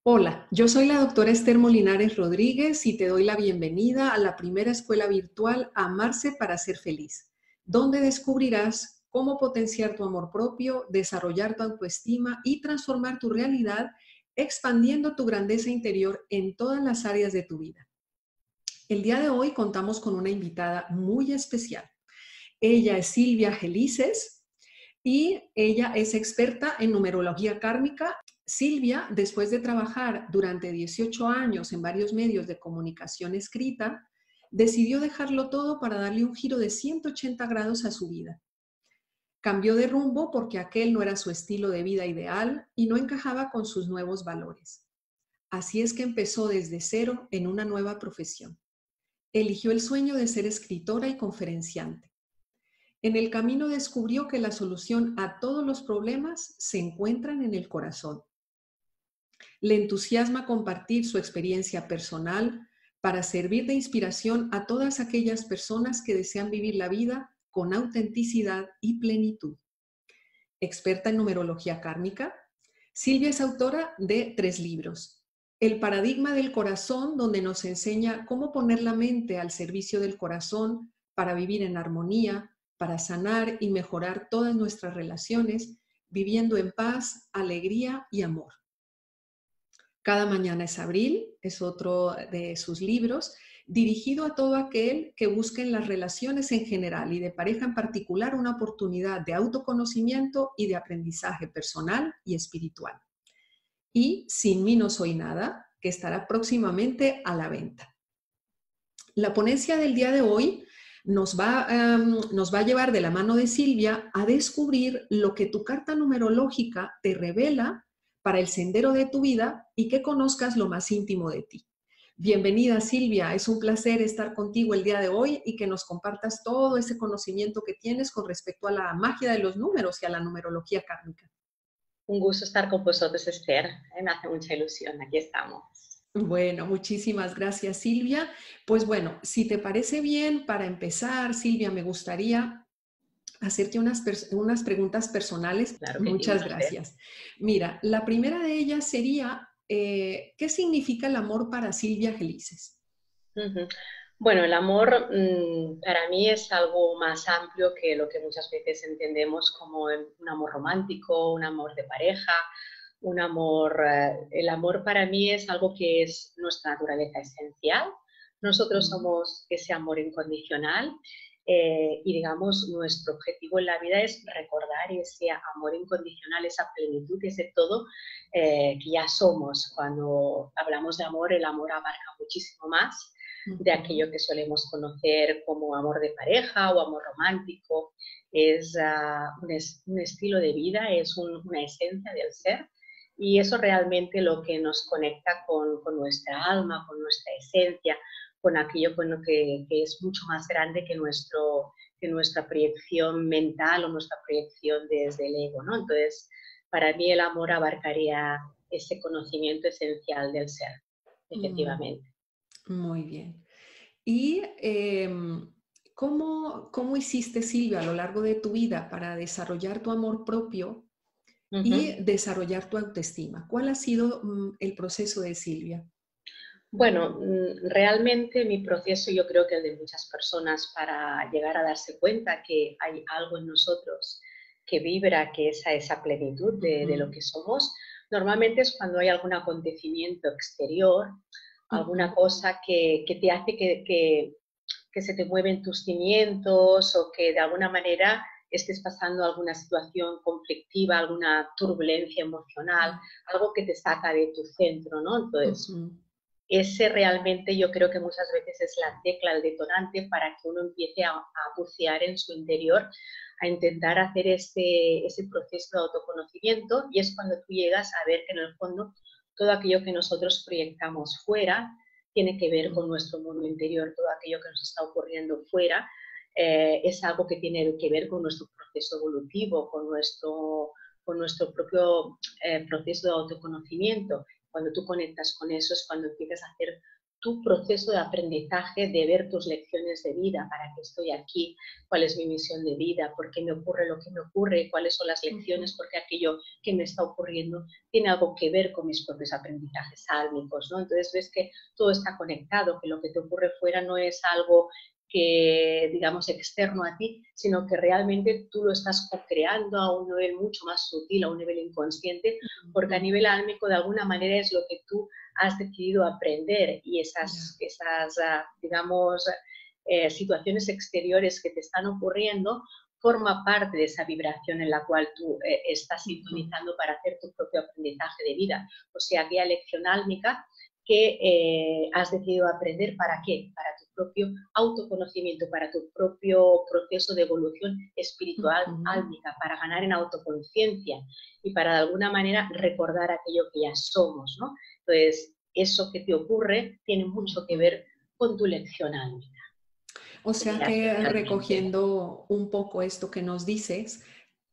Hola, yo soy la doctora Esther Molinares Rodríguez y te doy la bienvenida a la primera escuela virtual Amarse para ser feliz, donde descubrirás cómo potenciar tu amor propio, desarrollar tu autoestima y transformar tu realidad, expandiendo tu grandeza interior en todas las áreas de tu vida. El día de hoy contamos con una invitada muy especial. Ella es Silvia Gelices y ella es experta en numerología kármica. Silvia, después de trabajar durante 18 años en varios medios de comunicación escrita, decidió dejarlo todo para darle un giro de 180 grados a su vida. Cambió de rumbo porque aquel no era su estilo de vida ideal y no encajaba con sus nuevos valores. Así es que empezó desde cero en una nueva profesión. Eligió el sueño de ser escritora y conferenciante. En el camino descubrió que la solución a todos los problemas se encuentran en el corazón. Le entusiasma compartir su experiencia personal para servir de inspiración a todas aquellas personas que desean vivir la vida con autenticidad y plenitud. Experta en numerología kármica, Silvia es autora de 3 libros. El paradigma del corazón, donde nos enseña cómo poner la mente al servicio del corazón para vivir en armonía, para sanar y mejorar todas nuestras relaciones, viviendo en paz, alegría y amor. Cada mañana es abril, es otro de sus libros, dirigido a todo aquel que busque en las relaciones en general y de pareja en particular una oportunidad de autoconocimiento y de aprendizaje personal y espiritual. Y Sin mí no soy nada, que estará próximamente a la venta. La ponencia del día de hoy nos va a llevar de la mano de Silvia a descubrir lo que tu carta numerológica te revela para el sendero de tu vida y que conozcas lo más íntimo de ti. Bienvenida, Silvia, es un placer estar contigo el día de hoy y que nos compartas todo ese conocimiento que tienes con respecto a la magia de los números y a la numerología kármica. Un gusto estar con vosotros, Esther. Me hace mucha ilusión. Aquí estamos. Bueno, muchísimas gracias, Silvia. Pues bueno, si te parece bien, para empezar, Silvia, me gustaría hacerte unas preguntas personales. Claro que sí, un Muchas placer. gracias. Mira, la primera de ellas sería, ¿qué significa el amor para Silvia Gelices? Ujú. Bueno, el amor para mí es algo más amplio que lo que muchas veces entendemos como un amor romántico, un amor de pareja, un amor. El amor para mí es algo que es nuestra naturaleza esencial. Nosotros somos ese amor incondicional y digamos nuestro objetivo en la vida es recordar ese amor incondicional, esa plenitud, ese todo que ya somos. Cuando hablamos de amor, el amor abarca muchísimo más de aquello que solemos conocer como amor de pareja o amor romántico. Es un estilo de vida, es una esencia del ser y eso realmente lo que nos conecta con nuestra alma, con nuestra esencia, con aquello con lo que es mucho más grande que nuestra proyección mental o nuestra proyección desde el ego, ¿no? Entonces, para mí el amor abarcaría ese conocimiento esencial del ser, efectivamente. Muy bien. ¿Y cómo hiciste, Silvia, a lo largo de tu vida para desarrollar tu amor propio y Ujú. desarrollar tu autoestima? ¿Cuál ha sido el proceso de Silvia? Bueno, realmente mi proceso yo creo que el de muchas personas para llegar a darse cuenta que hay algo en nosotros que vibra, que es a esa plenitud de lo Ujú, que somos, normalmente es cuando hay algún acontecimiento exterior, alguna ujú, cosa que te hace que se te mueven tus cimientos o que de alguna manera estés pasando alguna situación conflictiva, alguna turbulencia emocional, algo que te saca de tu centro, ¿no? Entonces, ujú, ese realmente yo creo que muchas veces es la tecla, el detonante para que uno empiece a bucear en su interior, a intentar hacer ese proceso de autoconocimiento y es cuando tú llegas a ver que en el fondo todo aquello que nosotros proyectamos fuera tiene que ver con nuestro mundo interior, todo aquello que nos está ocurriendo fuera es algo que tiene que ver con nuestro proceso evolutivo, con nuestro propio proceso de autoconocimiento. Cuando tú conectas con eso es cuando empiezas a hacer tu proceso de aprendizaje, de ver tus lecciones de vida, para qué estoy aquí, cuál es mi misión de vida, por qué me ocurre lo que me ocurre, cuáles son las lecciones, porque aquello que me está ocurriendo tiene algo que ver con mis propios aprendizajes álmicos, ¿no? Entonces ves que todo está conectado, que lo que te ocurre fuera no es algo que, digamos, externo a ti, sino que realmente tú lo estás co-creando a un nivel mucho más sutil, a un nivel inconsciente, porque a nivel álmico de alguna manera es lo que tú has decidido aprender, y esas digamos, situaciones exteriores que te están ocurriendo forma parte de esa vibración en la cual tú estás sintonizando para hacer tu propio aprendizaje de vida. O sea, aquella lección álmica que has decidido aprender. ¿Para qué? Para tu propio autoconocimiento, para tu propio proceso de evolución espiritual álmica, para ganar en autoconciencia y para de alguna manera recordar aquello que ya somos, ¿no? Entonces, eso que te ocurre tiene mucho que ver con tu lección álmica. O sea que recogiendo un poco esto que nos dices,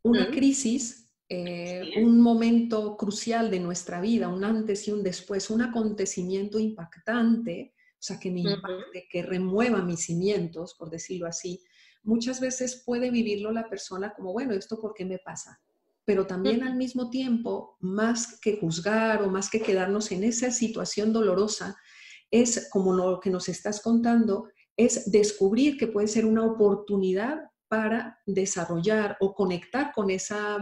una crisis, un momento crucial de nuestra vida, un antes y un después, un acontecimiento impactante, o sea, que me impacte, que remueva mis cimientos, por decirlo así, muchas veces puede vivirlo la persona como, bueno, ¿esto por qué me pasa? Pero también al mismo tiempo, más que juzgar o más que quedarnos en esa situación dolorosa, es como lo que nos estás contando, es descubrir que puede ser una oportunidad para desarrollar o conectar con esa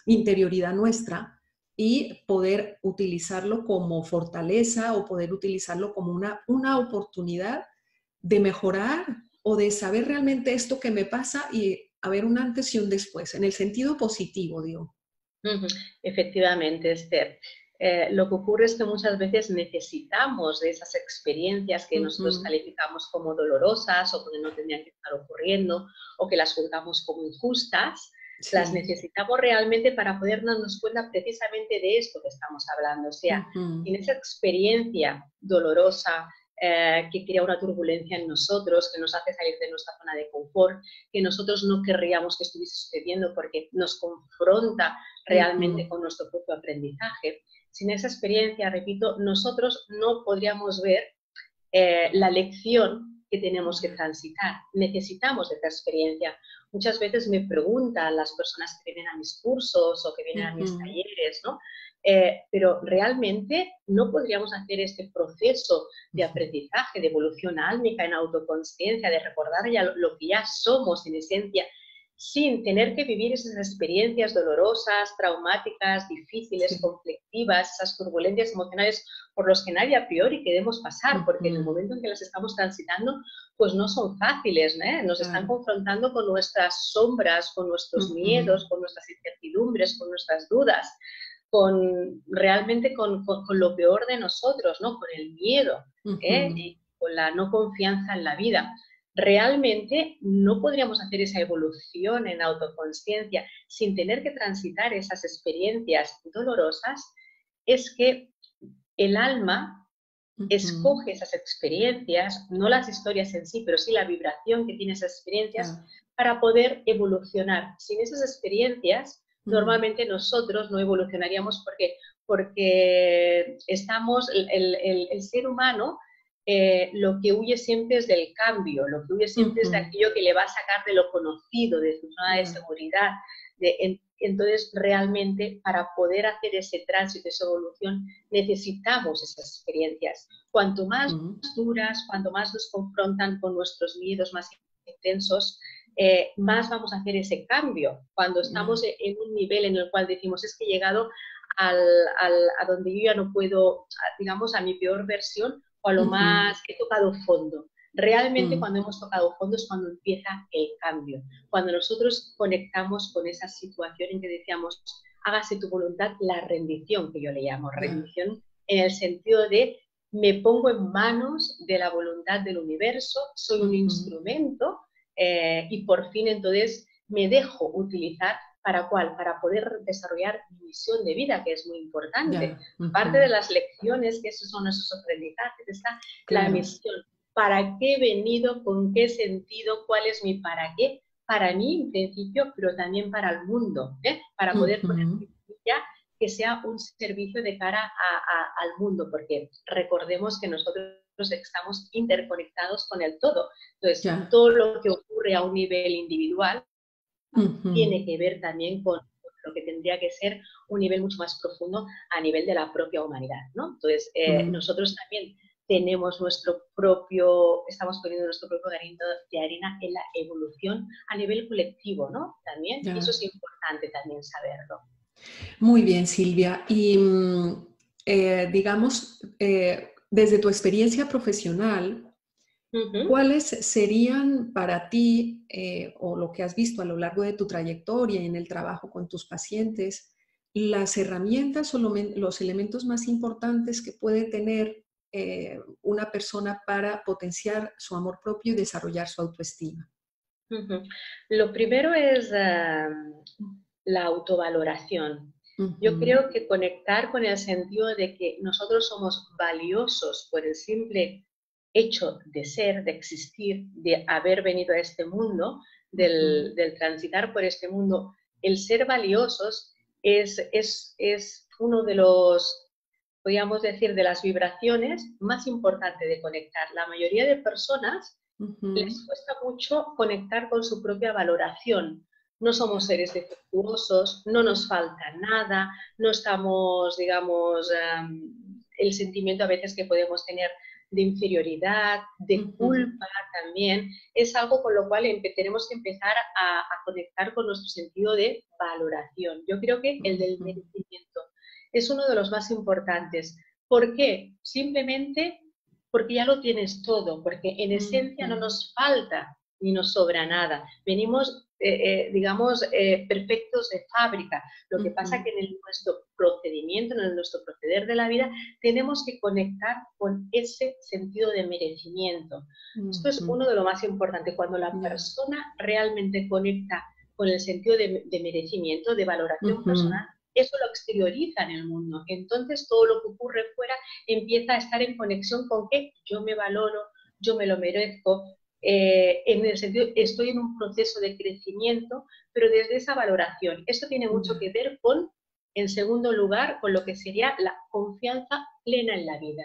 interioridad nuestra y poder utilizarlo como fortaleza o poder utilizarlo como una oportunidad de mejorar o de saber realmente esto que me pasa y haber un antes y un después, en el sentido positivo, digo. Efectivamente, Esther. Lo que ocurre es que muchas veces necesitamos de esas experiencias que nosotros calificamos como dolorosas o que no tendrían que estar ocurriendo o que las juzgamos como injustas. Sí. Las necesitamos realmente para poder darnos cuenta precisamente de esto que estamos hablando. O sea, en esa experiencia dolorosa que crea una turbulencia en nosotros, que nos hace salir de nuestra zona de confort, que nosotros no querríamos que estuviese sucediendo porque nos confronta realmente con nuestro propio aprendizaje. Sin esa experiencia, repito, nosotros no podríamos ver la lección que tenemos que transitar. Necesitamos esta experiencia. Muchas veces me preguntan las personas que vienen a mis cursos o que vienen a mis talleres, ¿no? Pero realmente no podríamos hacer este proceso de aprendizaje, de evolución álmica, en autoconsciencia, de recordar ya lo que ya somos en esencia, sin tener que vivir esas experiencias dolorosas, traumáticas, difíciles, conflictivas, esas turbulencias emocionales por los que nadie a priori queremos pasar, porque en el momento en que las estamos transitando, pues no son fáciles, ¿eh? Nos están confrontando con nuestras sombras, con nuestros miedos, con nuestras incertidumbres, con nuestras dudas, realmente con lo peor de nosotros, ¿no? Con el miedo, y con la no confianza en la vida. Realmente no podríamos hacer esa evolución en autoconsciencia sin tener que transitar esas experiencias dolorosas. Es que el alma escoge esas experiencias, no las historias en sí, pero sí la vibración que tiene esas experiencias para poder evolucionar. Sin esas experiencias, normalmente nosotros no evolucionaríamos porque estamos, el ser humano, lo que huye siempre es del cambio, lo que huye siempre es de aquello que le va a sacar de lo conocido, de su zona de seguridad. Entonces, realmente, para poder hacer ese tránsito, esa evolución, necesitamos esas experiencias. Cuanto más duras, cuanto más nos confrontan con nuestros miedos más intensos, más vamos a hacer ese cambio. Cuando estamos en un nivel en el cual decimos, es que he llegado a donde yo ya no puedo, digamos, a mi peor versión, o a lo más, he tocado fondo. Realmente cuando hemos tocado fondo es cuando empieza el cambio, cuando nosotros conectamos con esa situación en que decíamos, hágase tu voluntad, la rendición, que yo le llamo rendición, en el sentido de me pongo en manos de la voluntad del universo, soy un instrumento, y por fin entonces me dejo utilizar. ¿Para cuál? Para poder desarrollar mi misión de vida, que es muy importante. Parte de las lecciones, que esos son esos aprendizajes, está la misión. ¿Para qué he venido? ¿Con qué sentido? ¿Cuál es mi para qué? Para mí, en principio, pero también para el mundo, para poder poner mi vida que sea un servicio de cara al mundo, porque recordemos que nosotros estamos interconectados con el todo. Entonces, ya. todo lo que ocurre a un nivel individual Ujú, tiene que ver también con lo que tendría que ser un nivel mucho más profundo a nivel de la propia humanidad, ¿no? Entonces, mm. nosotros también tenemos nuestro propio, estamos poniendo nuestro propio granito de arena en la evolución a nivel colectivo, ¿no? También, y eso Ya. es importante también saberlo. Muy bien, Silvia. Y digamos, desde tu experiencia profesional, Uh -huh. ¿cuáles serían para ti, o lo que has visto a lo largo de tu trayectoria y en el trabajo con tus pacientes, las herramientas o los elementos más importantes que puede tener una persona para potenciar su amor propio y desarrollar su autoestima? Uh -huh. Lo primero es la autovaloración. Yo Ujú, creo que conectar con el sentido de que nosotros somos valiosos por el simple hecho de ser, de existir, de haber venido a este mundo, ujú, del transitar por este mundo. El ser valiosos es uno de los, podríamos decir, de las vibraciones más importantes de conectar. La mayoría de personas ujú. les cuesta mucho conectar con su propia valoración. No somos Ya. seres defectuosos, no nos falta nada, no estamos, digamos, el sentimiento a veces que podemos tener de inferioridad, de Ujú, culpa también, es algo con lo cual tenemos que empezar a conectar con nuestro sentido de valoración. Yo creo que el del ujú, merecimiento es uno de los más importantes. ¿Por qué? Simplemente porque ya lo tienes todo, porque en esencia no ujú. nos falta ni nos sobra nada. Venimos, digamos, perfectos de fábrica. Lo que pasa Ujú, que en nuestro procedimiento, en nuestro proceder de la vida, tenemos que conectar con ese sentido de merecimiento. Esto es ujú. uno de lo más importante. Cuando la Ya. persona realmente conecta con el sentido de merecimiento, de valoración personal, Ujú, eso lo exterioriza en el mundo. Entonces todo lo que ocurre fuera empieza a estar en conexión con que yo me valoro, yo me lo merezco, en el sentido, estoy en un proceso de crecimiento, pero desde esa valoración. Esto tiene mucho ya. que ver con, en segundo lugar, con lo que sería la confianza plena en la vida.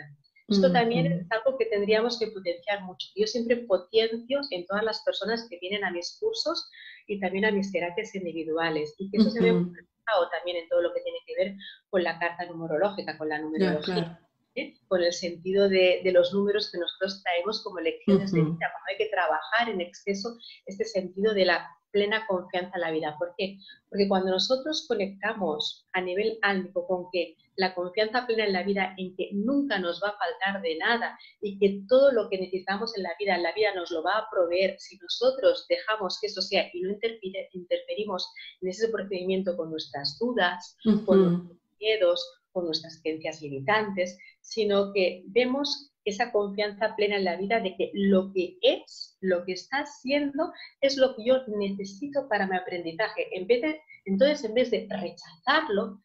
Esto también Ujú, es algo que tendríamos que potenciar mucho. Yo siempre potencio en todas las personas que vienen a mis cursos y también a mis terapias individuales, y que eso se ve ujú. reflejado también en todo lo que tiene que ver con la carta numerológica, con la Ya, numerología, claro. con el sentido de los números que nosotros traemos como lecciones de vida, Ujú, cuando hay que trabajar en exceso este sentido de la plena confianza en la vida. ¿Por qué? Porque cuando nosotros conectamos a nivel álmico con que la confianza plena en la vida, en que nunca nos va a faltar de nada y que todo lo que necesitamos en la vida nos lo va a proveer si nosotros dejamos que eso sea y no interferimos en ese procedimiento con nuestras dudas, con ujú, nuestros miedos, con nuestras creencias limitantes, sino que vemos esa confianza plena en la vida de que lo que es, lo que está siendo, es lo que yo necesito para mi aprendizaje. Entonces, en vez de rechazarlo,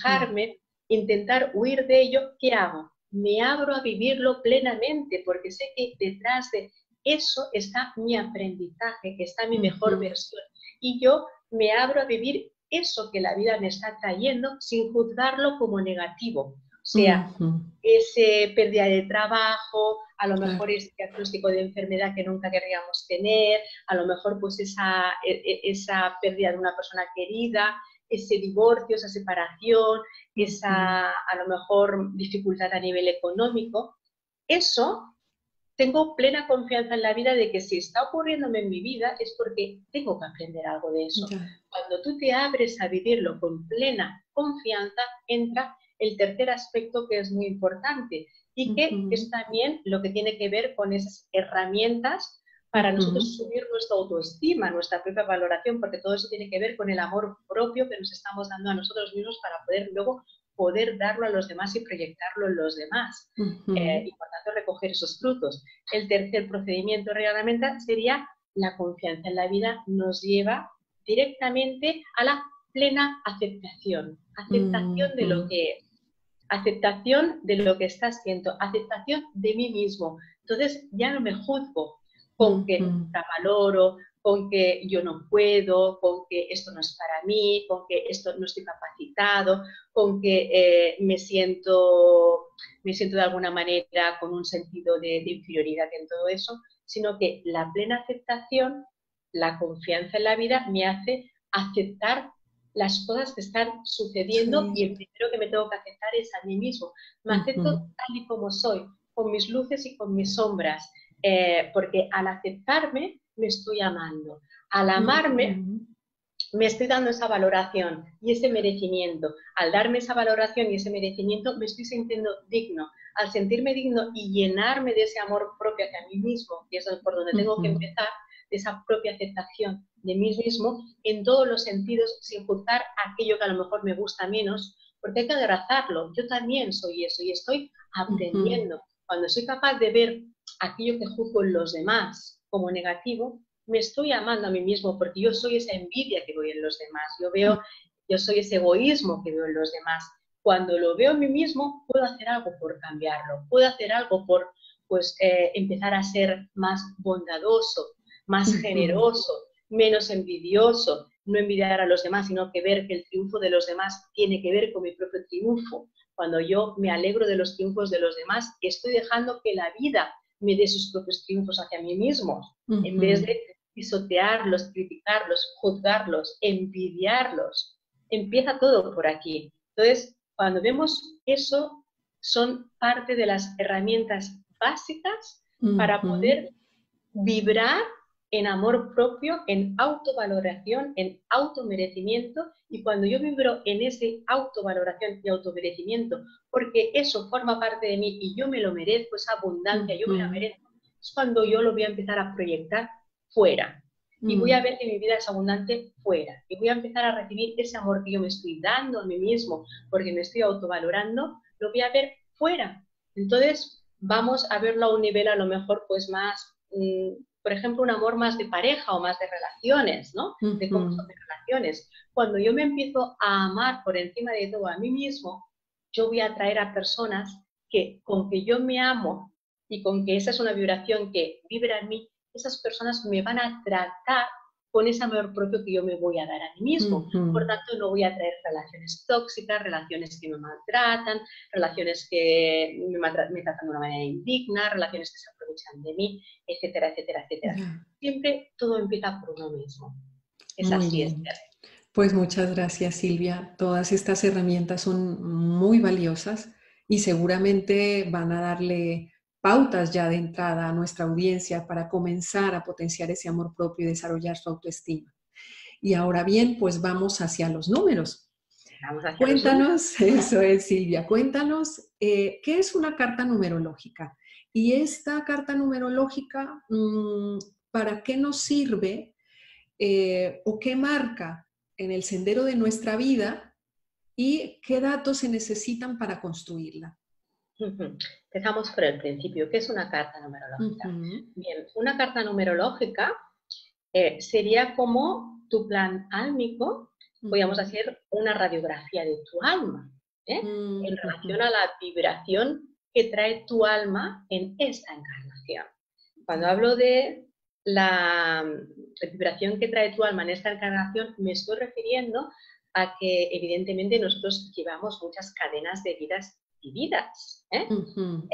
ya. quejarme, intentar huir de ello, ¿qué hago? Me abro a vivirlo plenamente porque sé que detrás de eso está mi aprendizaje, que está mi mejor Ujú, versión. Y yo me abro a vivir eso que la vida me está trayendo sin juzgarlo como negativo. O sea, ujú. ese pérdida de trabajo, a lo mejor Claro. ese diagnóstico de enfermedad que nunca querríamos tener, a lo mejor pues esa pérdida de una persona querida, ese divorcio, esa separación, Ujú, esa a lo mejor dificultad a nivel económico. Eso tengo plena confianza en la vida de que si está ocurriéndome en mi vida es porque tengo que aprender algo de eso. ya. Cuando tú te abres a vivirlo con plena confianza, entra el tercer aspecto que es muy importante y que Ujú, es también lo que tiene que ver con esas herramientas para nosotros ujú, subir nuestra autoestima, nuestra propia valoración, porque todo eso tiene que ver con el amor propio que nos estamos dando a nosotros mismos para poder luego poder darlo a los demás y proyectarlo en los demás. ujú, Y por tanto recoger esos frutos. El tercer procedimiento realmente sería la confianza en la vida, nos lleva directamente a la plena aceptación, aceptación de lo ujú, que es, aceptación de lo que está siendo, aceptación de mí mismo. Entonces ya no me juzgo con ujú, que valoro, con que yo no puedo, con que esto no es para mí, con que esto no estoy capacitado, con que me siento de alguna manera con un sentido de inferioridad en todo eso, sino que la plena aceptación, la confianza en la vida me hace aceptar las cosas que están sucediendo y Sí. el primero que me tengo que aceptar es a mí mismo. Me acepto Ujú, tal y como soy, con mis luces y con mis sombras, porque al aceptarme me estoy amando. Al amarme ujú, me estoy dando esa valoración y ese merecimiento. Al darme esa valoración y ese merecimiento, me estoy sintiendo digno. Al sentirme digno y llenarme de ese amor propio hacia mí mismo, que es por donde tengo que ujú. empezar, de esa propia aceptación de mí mismo, en todos los sentidos, sin juzgar aquello que a lo mejor me gusta menos, porque hay que abrazarlo. Yo también soy eso y estoy Ujú, aprendiendo. Cuando soy capaz de ver aquello que juzgo en los demás como negativo, me estoy amando a mí mismo porque yo soy esa envidia que veo en los demás, yo soy ese egoísmo que veo en los demás. Cuando lo veo en mí mismo, puedo hacer algo por cambiarlo, puedo hacer algo por empezar a ser más bondadoso, más ujú. generoso, menos envidioso, no envidiar a los demás, sino que ver que el triunfo de los demás tiene que ver con mi propio triunfo. Cuando yo me alegro de los triunfos de los demás, estoy dejando que la vida me dé sus propios triunfos hacia mí mismo, en vez Ujú. de pisotearlos, criticarlos, juzgarlos, envidiarlos. Empieza todo por aquí. Entonces, cuando vemos eso, son parte de las herramientas básicas para Ujú. poder vibrar en amor propio, en autovaloración, en automerecimiento. Y cuando yo vibro en ese autovaloración y automerecimiento, porque eso forma parte de mí y yo me lo merezco, esa abundancia, yo me la Ujú. merezco, es cuando yo lo voy a empezar a proyectar fuera. Y voy a Mm. ver que mi vida es abundante fuera. Y voy a empezar a recibir ese amor que yo me estoy dando a mí mismo, porque me estoy autovalorando, lo voy a ver fuera. Entonces, vamos a verlo a un nivel a lo mejor pues más, por ejemplo, un amor más de pareja o más de relaciones, ¿no? De cómo Ujú. son de relaciones. Cuando yo me empiezo a amar por encima de todo a mí mismo, yo voy a atraer a personas que con que yo me amo y con que esa es una vibración que vibra en mí, esas personas me van a tratar con ese amor propio que yo me voy a dar a mí mismo. Por Ujú. tanto, no voy a traer relaciones tóxicas, relaciones que me maltratan, relaciones que me tratan de una manera indigna, relaciones que se aprovechan de mí, etcétera, etcétera, etcétera. Ya. Siempre todo empieza por uno mismo. Es Muy así, bien. Esther. Pues muchas gracias, Silvia. Todas estas herramientas son muy valiosas y seguramente van a darle pautas ya de entrada a nuestra audiencia para comenzar a potenciar ese amor propio y desarrollar su autoestima. Y ahora bien, pues vamos hacia los números. Vamos hacia los números. Cuéntanos, eso es, Silvia, cuéntanos qué es una carta numerológica. Y esta carta numerológica, ¿para qué nos sirve o qué marca en el sendero de nuestra vida y qué datos se necesitan para construirla? Empezamos por el principio. ¿Qué es una carta numerológica? Ujú, Bien, una carta numerológica sería como tu plan álmico, podríamos ujú, hacer una radiografía de tu alma, ¿eh? En ujú, relación a la vibración que trae tu alma en esta encarnación. Cuando ya, hablo de la vibración que trae tu alma en esta encarnación, me estoy refiriendo a que evidentemente nosotros llevamos muchas cadenas de vidas vividas, ¿eh? ujú,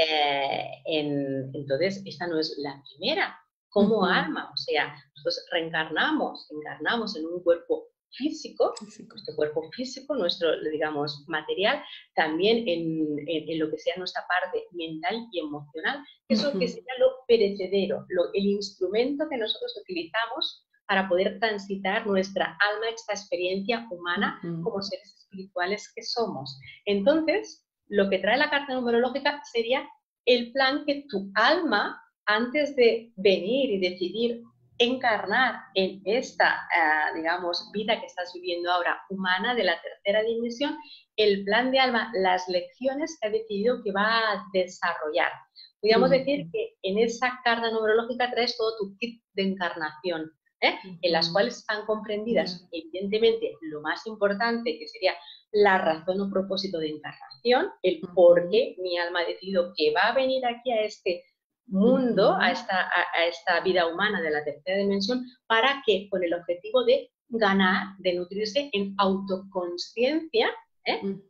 Entonces, esta no es la primera como ujú, alma, o sea, nosotros encarnamos en un cuerpo físico, físico. nuestro cuerpo físico, nuestro, digamos, material, también en lo que sea nuestra parte mental y emocional, que es lo que Ujú, sería lo perecedero, el instrumento que nosotros utilizamos para poder transitar nuestra alma, esta experiencia humana ujú, como seres espirituales que somos. Entonces, lo que trae la carta numerológica sería el plan que tu alma, antes de venir y decidir encarnar en esta, digamos, vida que estás viviendo ahora, humana, de la tercera dimensión, el plan de alma, las lecciones que ha decidido que va a desarrollar. Podríamos decir ujú, que en esa carta numerológica traes todo tu kit de encarnación, en las ujú, cuales están ya, comprendidas, evidentemente, lo más importante, que sería la razón o propósito de encarnación, el por ujú, qué mi alma ha decidido que va a venir aquí a este mundo, a esta vida humana de la tercera dimensión, ¿para qué? Con el objetivo de ganar, de nutrirse en autoconsciencia,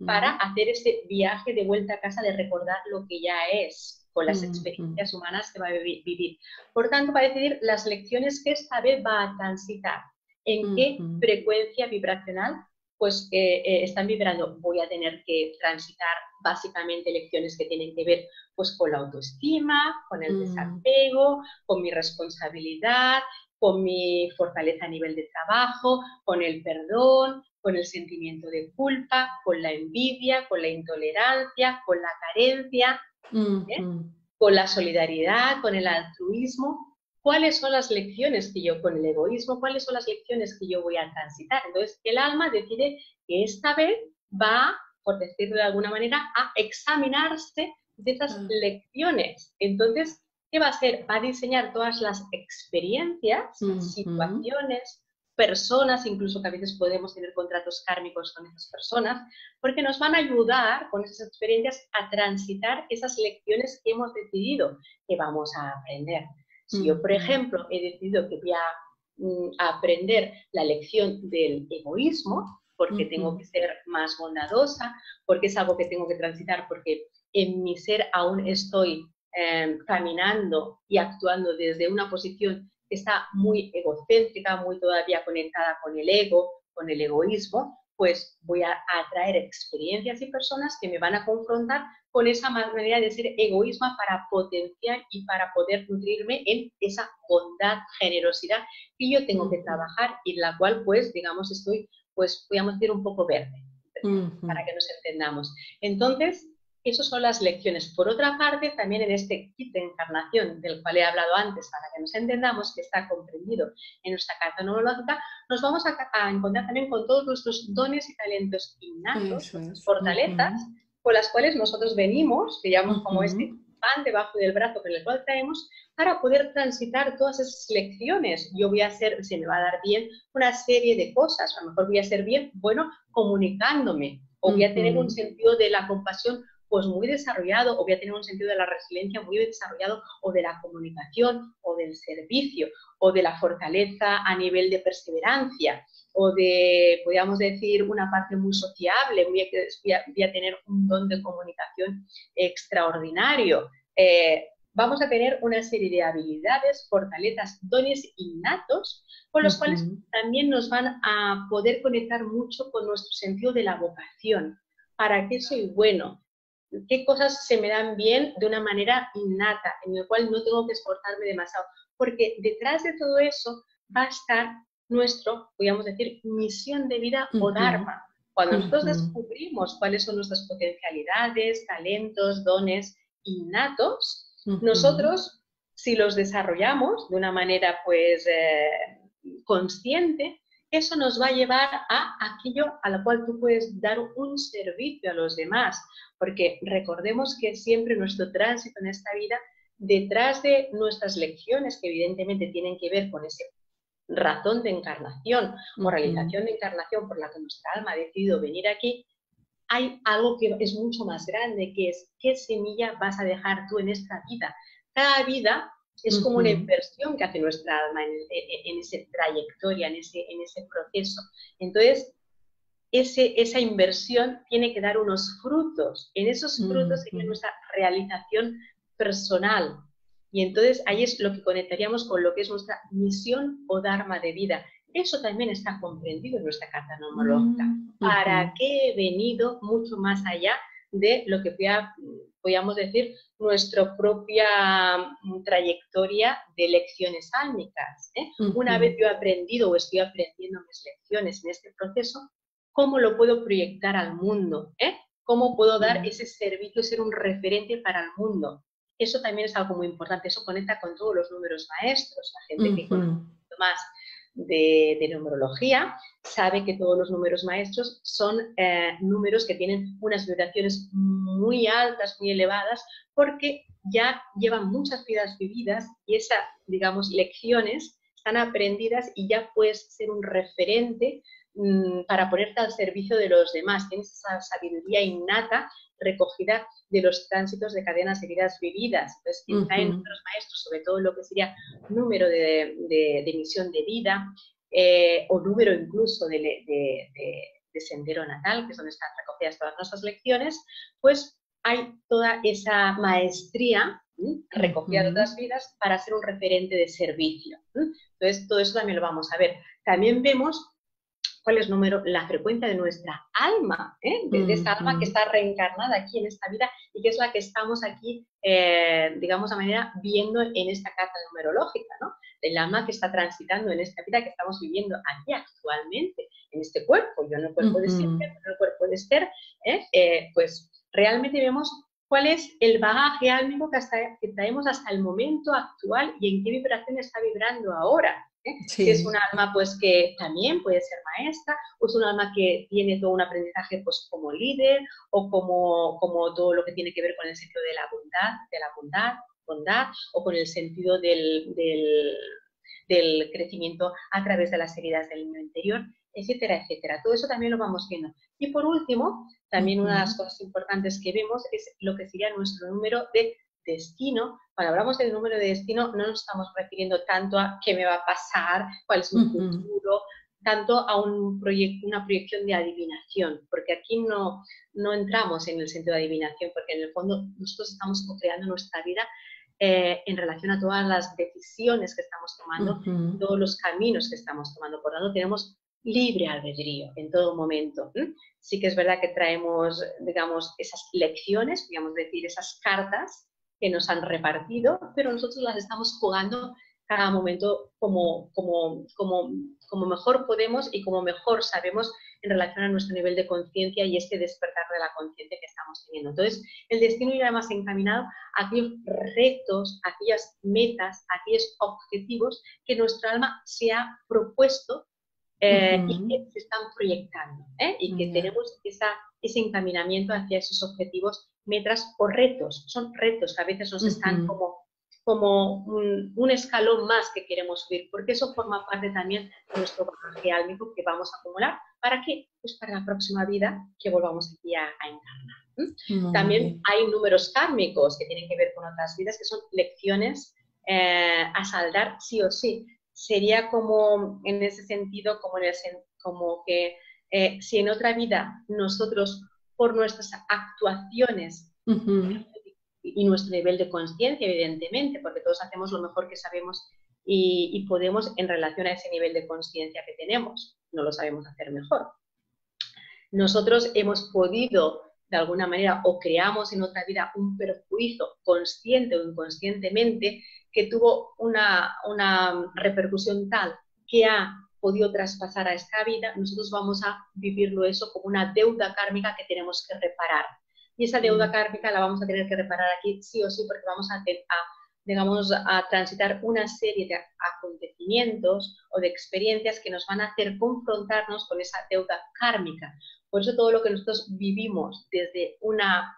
para hacer ese viaje de vuelta a casa, de recordar lo que ya es, con las experiencias humanas que va a vivir. Por tanto, va a decidir las lecciones que esta vez va a transitar, en qué frecuencia vibracional pues están vibrando. Voy a tener que transitar básicamente lecciones que tienen que ver pues con la autoestima, con el desapego, con mi responsabilidad, con mi fortaleza a nivel de trabajo, con el perdón, con el sentimiento de culpa, con la envidia, con la intolerancia, con la carencia, con la solidaridad, con el altruismo. ¿Cuáles son las lecciones que yo, con el egoísmo, cuáles son las lecciones que yo voy a transitar? Entonces, el alma decide que esta vez va, por decirlo de alguna manera, a examinarse de esas lecciones. Entonces, ¿qué va a hacer? Va a diseñar todas las experiencias, situaciones, personas, incluso que a veces podemos tener contratos kármicos con esas personas, porque nos van a ayudar con esas experiencias a transitar esas lecciones que hemos decidido que vamos a aprender. Si yo, por ejemplo, he decidido que voy a aprender la lección del egoísmo, porque tengo que ser más bondadosa, porque es algo que tengo que transitar, porque en mi ser aún estoy caminando y actuando desde una posición que está muy egocéntrica, muy todavía conectada con el ego, con el egoísmo, pues voy a atraer experiencias y personas que me van a confrontar con esa manera de ser egoísmo para potenciar y para poder nutrirme en esa bondad, generosidad que yo tengo que trabajar y la cual, pues, digamos, estoy, pues, podríamos decir, un poco verde, para que nos entendamos. Entonces, esas son las lecciones. Por otra parte, también en este kit de encarnación del cual he hablado antes, para que nos entendamos, que está comprendido en nuestra carta numerológica, nos vamos a encontrar también con todos nuestros dones y talentos innatos, fortalezas, con las cuales nosotros venimos, que llamamos como este pan debajo del brazo con el cual traemos, para poder transitar todas esas lecciones. Yo voy a hacer, se me va a dar bien una serie de cosas, a lo mejor voy a ser bien, bueno, comunicándome, o voy a tener un sentido de la compasión pues muy desarrollado, o voy a tener un sentido de la resiliencia muy desarrollado, o de la comunicación, o del servicio, o de la fortaleza a nivel de perseverancia, o de, podríamos decir, una parte muy sociable, voy a tener un don de comunicación extraordinario. Vamos a tener una serie de habilidades, fortalezas, dones innatos, con los cuales también nos van a poder conectar mucho con nuestro sentido de la vocación. ¿Para qué soy bueno? ¿Qué cosas se me dan bien de una manera innata, en el cual no tengo que esforzarme demasiado? Porque detrás de todo eso va a estar nuestro, podríamos decir, misión de vida o dharma. Cuando nosotros descubrimos cuáles son nuestras potencialidades, talentos, dones innatos, nosotros, si los desarrollamos de una manera pues consciente, eso nos va a llevar a aquello a lo cual tú puedes dar un servicio a los demás, porque recordemos que siempre nuestro tránsito en esta vida, detrás de nuestras lecciones, que evidentemente tienen que ver con esa razón de encarnación o realización de encarnación por la que nuestra alma ha decidido venir aquí, hay algo que es mucho más grande, que es qué semilla vas a dejar tú en esta vida. Cada vida es como una inversión que hace nuestra alma en esa trayectoria, en ese proceso. Entonces, esa inversión tiene que dar unos frutos. En esos frutos sería nuestra realización personal. Y entonces ahí es lo que conectaríamos con lo que es nuestra misión o dharma de vida. Eso también está comprendido en nuestra carta numerológica. ¿Para qué he venido mucho más allá de lo que podríamos decir nuestra propia trayectoria de lecciones álmicas? Una vez yo he aprendido o estoy aprendiendo mis lecciones en este proceso, ¿cómo lo puedo proyectar al mundo? ¿Cómo puedo dar ese servicio, ser un referente para el mundo? Eso también es algo muy importante. Eso conecta con todos los números maestros. La gente que conoce un poquito más de numerología sabe que todos los números maestros son números que tienen unas vibraciones muy altas, muy elevadas, porque ya llevan muchas vidas vividas y esas, digamos, lecciones están aprendidas y ya puedes ser un referente para ponerte al servicio de los demás. Tienes esa sabiduría innata recogida de los tránsitos de cadenas de vidas vividas. Entonces, quien trae números maestros, sobre todo lo que sería número de emisión de vida, o número incluso de sendero natal, que es donde están recogidas todas nuestras lecciones, pues hay toda esa maestría recogida de otras vidas para ser un referente de servicio. Entonces, todo eso también lo vamos a ver. También vemos cuál es la frecuencia de nuestra alma, de esa alma que está reencarnada aquí en esta vida y que es la que estamos aquí, digamos, a manera viendo en esta carta numerológica, ¿no? El alma que está transitando en esta vida que estamos viviendo aquí actualmente, en este cuerpo, yo en el cuerpo de siempre, en el cuerpo de Esther, pues realmente vemos cuál es el bagaje álmico que traemos hasta el momento actual y en qué vibración está vibrando ahora. Sí. Si es un alma pues que también puede ser maestra, o es un alma que tiene todo un aprendizaje pues como líder, o como todo lo que tiene que ver con el sentido de la bondad, o con el sentido del crecimiento a través de las heridas del niño interior, etcétera, etcétera. Todo eso también lo vamos viendo. Y por último, también una de las cosas importantes que vemos es lo que sería nuestro número de destino. Cuando hablamos del número de destino, no nos estamos refiriendo tanto a qué me va a pasar, cuál es mi futuro, tanto a una proyección de adivinación, porque aquí no entramos en el sentido de adivinación, porque en el fondo nosotros estamos co-creando nuestra vida en relación a todas las decisiones que estamos tomando, todos los caminos que estamos tomando. Por lo tanto, tenemos libre albedrío en todo momento. Sí que es verdad que traemos, digamos, esas lecciones, digamos decir, esas cartas que nos han repartido, pero nosotros las estamos jugando cada momento como mejor podemos y como mejor sabemos en relación a nuestro nivel de conciencia y este despertar de la conciencia que estamos teniendo. Entonces, el destino irá más encaminado a aquellos retos, a aquellas metas, a aquellos objetivos que nuestra alma se ha propuesto y que se están proyectando, y que tenemos ese encaminamiento hacia esos objetivos, metas o retos. Son retos que a veces nos están como un escalón más que queremos subir, porque eso forma parte también de nuestro bagaje álmico que vamos a acumular. ¿Para qué? Pues para la próxima vida que volvamos aquí a encarnar. También hay números kármicos que tienen que ver con otras vidas, que son lecciones a saldar sí o sí. Sería como en ese sentido, como que si en otra vida nosotros, por nuestras actuaciones y nuestro nivel de conciencia, evidentemente, porque todos hacemos lo mejor que sabemos y podemos en relación a ese nivel de conciencia que tenemos, no lo sabemos hacer mejor. Nosotros hemos podido, de alguna manera, o creamos en otra vida un perjuicio consciente o inconscientemente que tuvo una repercusión tal que ha podido traspasar a esta vida, nosotros vamos a vivirlo eso como una deuda kármica que tenemos que reparar. Y esa deuda kármica la vamos a tener que reparar aquí sí o sí, porque vamos a transitar una serie de acontecimientos o de experiencias que nos van a hacer confrontarnos con esa deuda kármica. Por eso todo lo que nosotros vivimos desde una,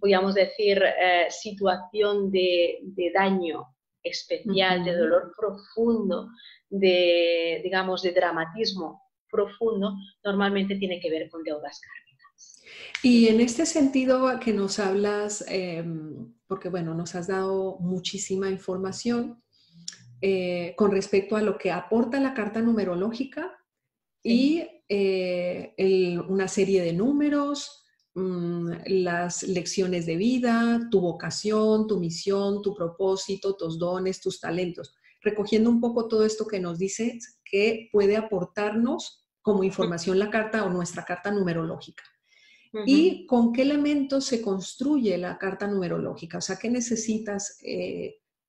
podríamos decir, situación de daño especial, de dolor profundo, digamos, de dramatismo profundo, normalmente tiene que ver con deudas kármicas. Y en este sentido que nos hablas, porque bueno, nos has dado muchísima información con respecto a lo que aporta la carta numerológica y una serie de números, las lecciones de vida, tu vocación, tu misión, tu propósito, tus dones, tus talentos, recogiendo un poco todo esto que nos dices que puede aportarnos como información la carta o nuestra carta numerológica. ¿Y con qué elementos se construye la carta numerológica? O sea, ¿qué necesitas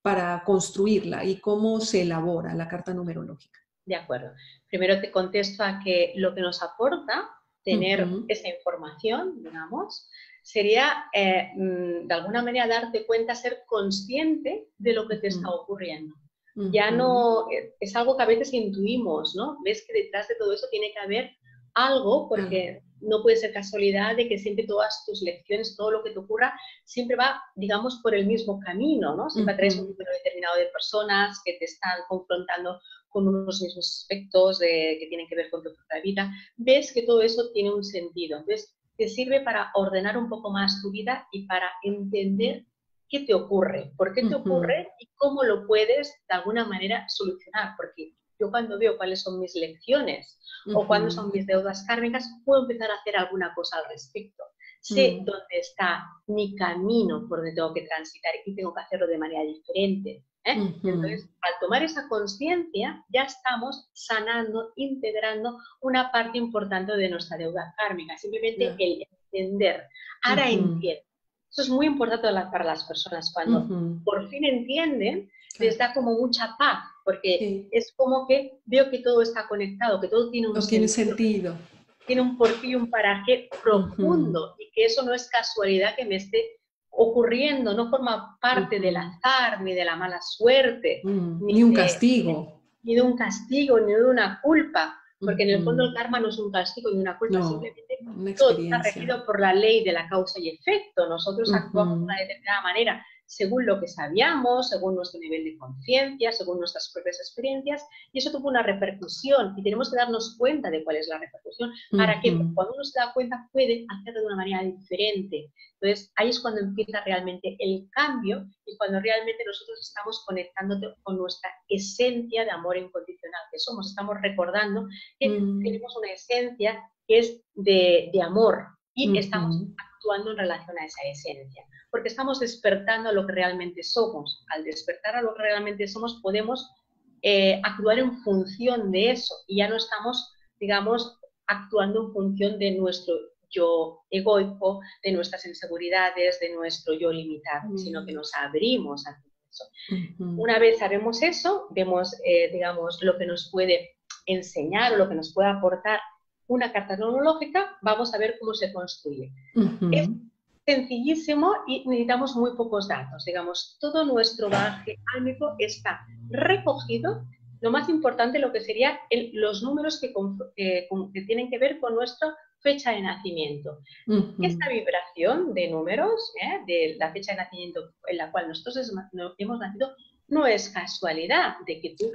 para construirla y cómo se elabora la carta numerológica? De acuerdo. Primero te contesto a que lo que nos aporta tener esa información, digamos, sería de alguna manera darte cuenta, ser consciente de lo que te está ocurriendo. Ya no, es algo que a veces intuimos, ¿no? Ves que detrás de todo eso tiene que haber algo, porque no puede ser casualidad de que siempre todas tus lecciones, todo lo que te ocurra, siempre va, digamos, por el mismo camino, ¿no? Siempre traes un número determinado de personas que te están confrontando con unos mismos aspectos que tienen que ver con tu propia vida, ves que todo eso tiene un sentido. Entonces, te sirve para ordenar un poco más tu vida y para entender qué te ocurre, por qué te ocurre y cómo lo puedes de alguna manera solucionar. Porque yo cuando veo cuáles son mis lecciones o cuáles son mis deudas kármicas, puedo empezar a hacer alguna cosa al respecto. Sé dónde está mi camino por donde tengo que transitar y tengo que hacerlo de manera diferente. Entonces, al tomar esa conciencia, ya estamos sanando, integrando una parte importante de nuestra deuda kármica. Simplemente el entender. Ahora entiendo. Eso es muy importante para las personas. Cuando por fin entienden, les da como mucha paz, porque es como que veo que todo está conectado, que todo tiene un tiene sentido. sentido. Tiene un porqué y un para qué profundo, y que eso no es casualidad que me esté ocurriendo, no forma parte del azar, ni de la mala suerte, ni un castigo. Ni de un castigo, ni de una culpa, porque en el fondo el karma no es un castigo ni una culpa, No, simplemente una todo está experiencia. regido por la ley de la causa y efecto. Nosotros actuamos de una determinada manera según lo que sabíamos, según nuestro nivel de conciencia, según nuestras propias experiencias, y eso tuvo una repercusión, y tenemos que darnos cuenta de cuál es la repercusión, para que cuando uno se da cuenta puede hacerlo de una manera diferente. Entonces, ahí es cuando empieza realmente el cambio y cuando realmente nosotros estamos conectando con nuestra esencia de amor incondicional que somos. Estamos recordando que tenemos una esencia que es de amor y estamos actuando en relación a esa esencia, porque estamos despertando a lo que realmente somos. Al despertar a lo que realmente somos, podemos actuar en función de eso y ya no estamos, digamos, actuando en función de nuestro yo egoico, de nuestras inseguridades, de nuestro yo limitado, sino que nos abrimos a eso. Una vez sabemos eso, vemos, digamos, lo que nos puede enseñar o lo que nos puede aportar una carta numerológica, vamos a ver cómo se construye. Es sencillísimo y necesitamos muy pocos datos. Digamos, todo nuestro bagaje álmico está recogido. Lo más importante, lo que serían los números que tienen que ver con nuestra fecha de nacimiento. Esta vibración de números, de la fecha de nacimiento en la cual nosotros hemos nacido, no es casualidad de que tú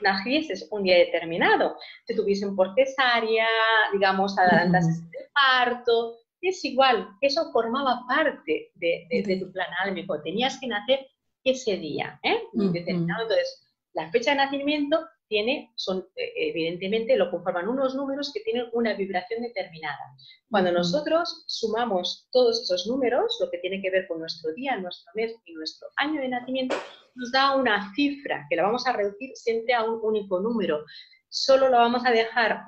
nacieses un día determinado, te tuviesen por cesárea, digamos, adelantases el parto. Es igual, eso formaba parte de tu plan álmico, tenías que nacer ese día, determinado. Entonces, la fecha de nacimiento evidentemente lo conforman unos números que tienen una vibración determinada. Cuando nosotros sumamos todos esos números, lo que tiene que ver con nuestro día, nuestro mes y nuestro año de nacimiento, nos da una cifra que la vamos a reducir siempre a un único número. Solo lo vamos a dejar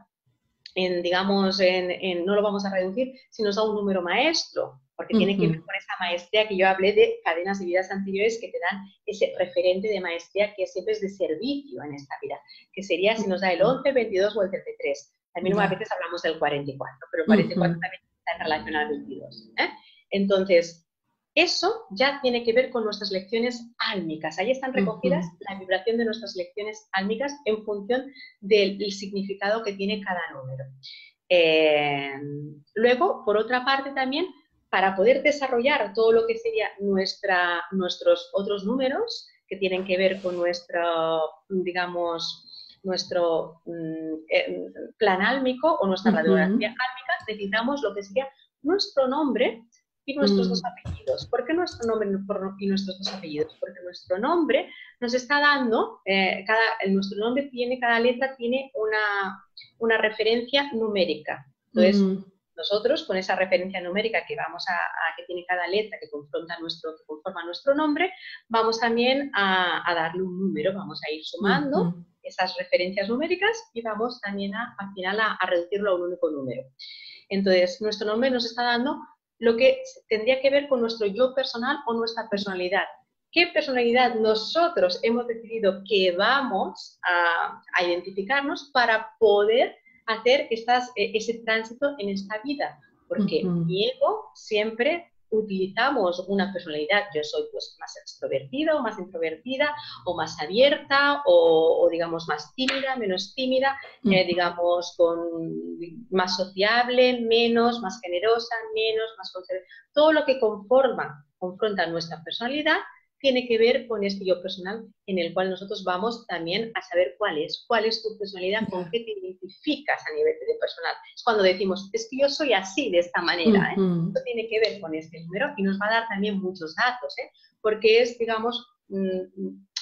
no lo vamos a reducir si nos da un número maestro, porque tiene que ver con esa maestría que yo hablé de cadenas de vidas anteriores que te dan ese referente de maestría que siempre es de servicio en esta vida, que sería si nos da el 11, el 22 o el 33. También a veces hablamos del 44, pero el 44 también está en relación al 22. Entonces, eso ya tiene que ver con nuestras lecciones álmicas. Ahí están recogidas la vibración de nuestras lecciones álmicas en función del significado que tiene cada número. Luego, por otra parte también, para poder desarrollar todo lo que sería nuestros otros números que tienen que ver con nuestro plan álmico o nuestra radiografía álmica, necesitamos lo que sería nuestro nombre y nuestros dos apellidos. ¿Por qué nuestro nombre y nuestros dos apellidos? Porque nuestro nombre nos está dando, nuestro nombre cada letra tiene una referencia numérica. Entonces, nosotros con esa referencia numérica que que tiene cada letra que conforma nuestro nombre, vamos también a darle un número, vamos a ir sumando esas referencias numéricas y vamos también al final a reducirlo a un único número. Entonces, nuestro nombre nos está dando lo que tendría que ver con nuestro yo personal o nuestra personalidad. ¿Qué personalidad nosotros hemos decidido que vamos a identificarnos para poder hacer ese tránsito en esta vida? Porque mi ego siempre utilizamos una personalidad. Yo soy pues más extrovertida o más introvertida, o más abierta o digamos más tímida, menos tímida, digamos más sociable, menos, más generosa, menos, más conservadora. Todo lo que confronta nuestra personalidad tiene que ver con este yo personal en el cual nosotros vamos también a saber cuál es tu personalidad, con Ya. qué te identificas a nivel de personal. Es cuando decimos, es que yo soy así, de esta manera, ¿eh? Ujú. Esto tiene que ver con este número y nos va a dar también muchos datos, ¿eh? Porque es, digamos,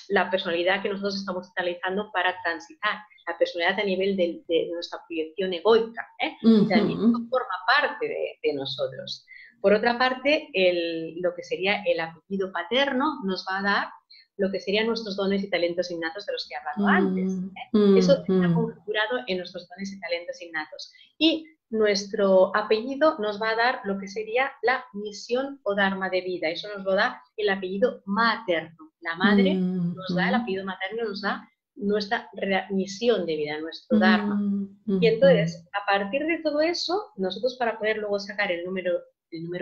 la personalidad que nosotros estamos analizando para transitar, la personalidad a nivel de nuestra proyección egoica, ¿eh? También Ujú. forma parte de nosotros. Por otra parte, lo que sería el apellido paterno nos va a dar lo que serían nuestros dones y talentos innatos de los que he hablado antes. Mm, ¿Eh? Eso mm, está mm. configurado en nuestros dones y talentos innatos. Y nuestro apellido nos va a dar lo que sería la misión o dharma de vida. Eso nos lo da el apellido materno. La madre nos da, el Ujú. apellido materno nos da nuestra misión de vida, nuestro dharma. Mm, Y ujú. entonces, a partir de todo eso, nosotros para poder luego sacar el número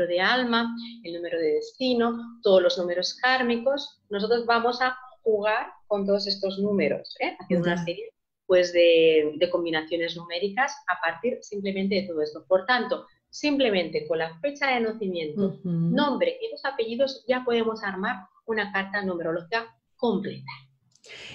de alma, el número de destino, todos los números kármicos, nosotros vamos a jugar con todos estos números, ¿eh? Haciendo una Ya. serie pues, de combinaciones numéricas a partir simplemente de todo esto. Por tanto, simplemente con la fecha de nacimiento, Ujú. nombre y los apellidos ya podemos armar una carta numerológica completa.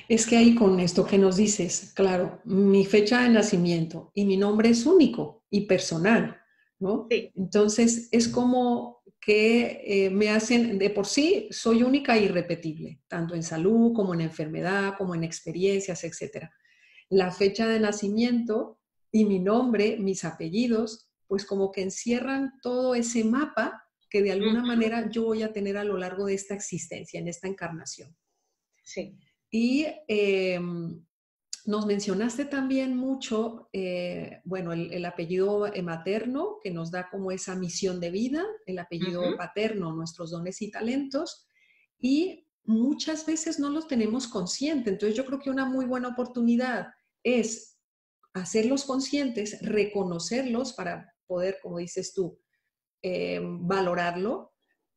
Es que ahí con esto que nos dices, claro, mi fecha de nacimiento y mi nombre es único y personal, ¿no? Sí. Entonces es como que me hacen, de por sí, soy única e irrepetible, tanto en salud como en enfermedad, como en experiencias, etcétera. La fecha de nacimiento y mi nombre, mis apellidos, pues como que encierran todo ese mapa que de alguna Uh-huh. manera yo voy a tener a lo largo de esta existencia, en esta encarnación. Sí. Y nos mencionaste también mucho, bueno, el apellido materno, que nos da como esa misión de vida, el apellido Uh-huh. paterno, nuestros dones y talentos, y muchas veces no los tenemos conscientes. Entonces yo creo que una muy buena oportunidad es hacerlos conscientes, reconocerlos para poder, como dices tú, valorarlo,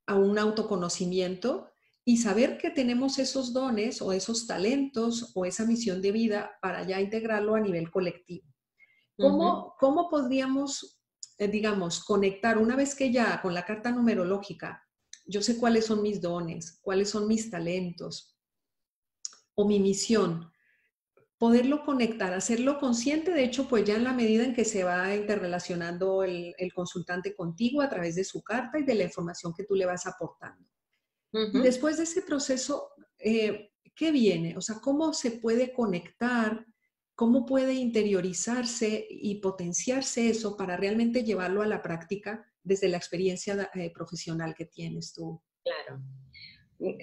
a un autoconocimiento y saber que tenemos esos dones o esos talentos o esa misión de vida para ya integrarlo a nivel colectivo. Uh-huh. ¿Cómo podríamos, digamos, conectar una vez que ya con la carta numerológica, yo sé cuáles son mis dones, cuáles son mis talentos o mi misión? Poderlo conectar, hacerlo consciente, de hecho, pues ya en la medida en que se va interrelacionando el consultante contigo a través de su carta y de la información que tú le vas aportando. Y Uh-huh. después de ese proceso, ¿qué viene? O sea, ¿cómo se puede conectar? ¿Cómo puede interiorizarse y potenciarse eso para realmente llevarlo a la práctica desde la experiencia profesional que tienes tú? Claro.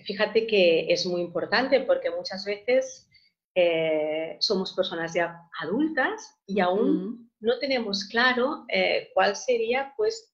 Fíjate que es muy importante porque muchas veces somos personas ya adultas y Uh aún -huh. no tenemos claro cuál sería pues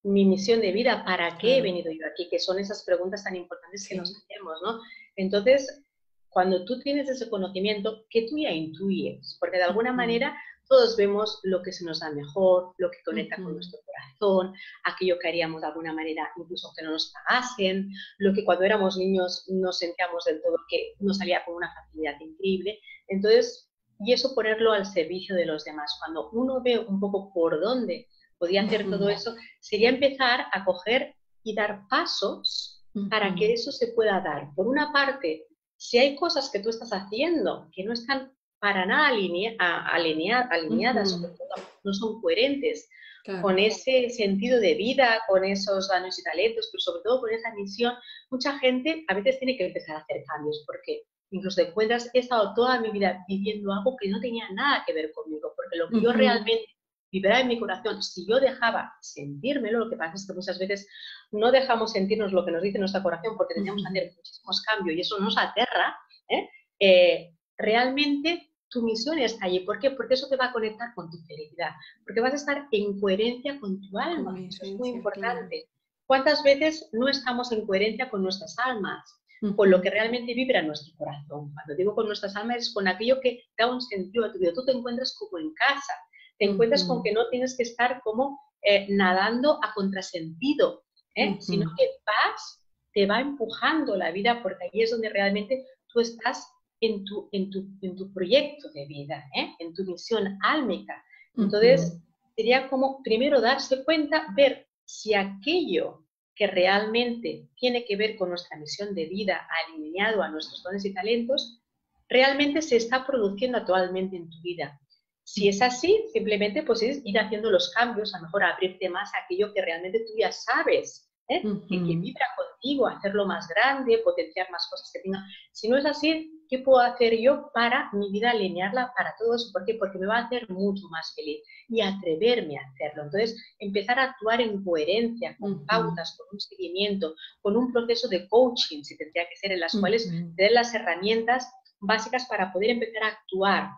mi misión de vida, para qué he Claro, venido yo aquí, que son esas preguntas tan importantes que nos sí. hacemos, ¿no? Entonces, cuando tú tienes ese conocimiento, que tú ya intuyes, porque de Uh alguna -huh. manera todos vemos lo que se nos da mejor, lo que Uh conecta con -huh. nuestro corazón, aquello que haríamos de alguna manera, incluso que no nos pagasen, lo que cuando éramos niños no sentíamos del todo, que nos salía con una facilidad increíble. Entonces, y eso ponerlo al servicio de los demás. Cuando uno ve un poco por dónde podía Uh hacer todo -huh. eso, sería empezar a coger y dar pasos Uh para que -huh. eso se pueda dar. Por una parte, si hay cosas que tú estás haciendo que no están para nada Uh alineadas, sobre -huh. todo no son coherentes con Claro. ese sentido de vida, con esos dones y talentos, pero sobre todo con esa misión, mucha gente a veces tiene que empezar a hacer cambios, porque incluso te encuentras, he estado toda mi vida viviendo algo que no tenía nada que ver conmigo, porque lo que yo Ujú, realmente vibraba en mi corazón, si yo dejaba sentírmelo, lo que pasa es que muchas veces no dejamos sentirnos lo que nos dice nuestro corazón porque tenemos que ujú, hacer muchísimos cambios y eso nos aterra, ¿eh? Realmente tu misión está allí. ¿Por qué? Porque eso te va a conectar con tu felicidad, porque vas a estar en coherencia con tu con alma. mi Eso es muy esencia, claro. importante. ¿Cuántas veces no estamos en coherencia con nuestras almas? Con lo que Ujú, realmente vibra en nuestro corazón. Cuando digo con nuestras almas es con aquello que da un sentido a tu vida. Tú te encuentras como en casa, te encuentras con ujú, que no tienes que estar como nadando a contrasentido, sino ujú, que vas, te va empujando la vida porque ahí es donde realmente tú estás en tu proyecto de vida, en tu misión álmica. ujú, Entonces, sería como primero darse cuenta, ver si aquello que realmente tiene que ver con nuestra misión de vida, alineado a nuestros dones y talentos, realmente se está produciendo actualmente en tu vida. Si es así, simplemente pues es ir haciendo los cambios, a lo mejor abrirte más a aquello que realmente tú ya sabes, que vibra contigo, hacerlo más grande, potenciar más cosas que tenga. Si no es así, ¿qué puedo hacer yo para mi vida alinearla para todo eso? ¿Por qué? Porque me va a hacer mucho más feliz y atreverme a hacerlo. Entonces, empezar a actuar en coherencia, con pautas, con un seguimiento, con un proceso de coaching, si tendría que ser, en las cuales te den las herramientas básicas para poder empezar a actuar,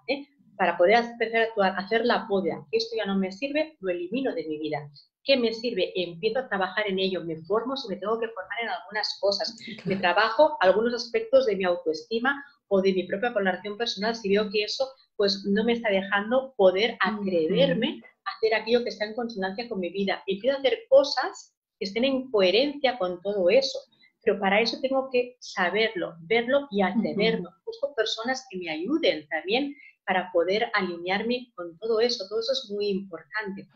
para poder empezar a actuar, hacer la poda. Esto ya no me sirve, lo elimino de mi vida. ¿Qué me sirve? Empiezo a trabajar en ello, me formo si me tengo que formar en algunas cosas, me trabajo algunos aspectos de mi autoestima o de mi propia valoración personal si veo que eso pues no me está dejando poder atreverme a hacer aquello que está en consonancia con mi vida. Empiezo a hacer cosas que estén en coherencia con todo eso. Pero para eso tengo que saberlo, verlo y atreverlo. Busco personas que me ayuden también para poder alinearme con todo eso. Todo eso es muy importante.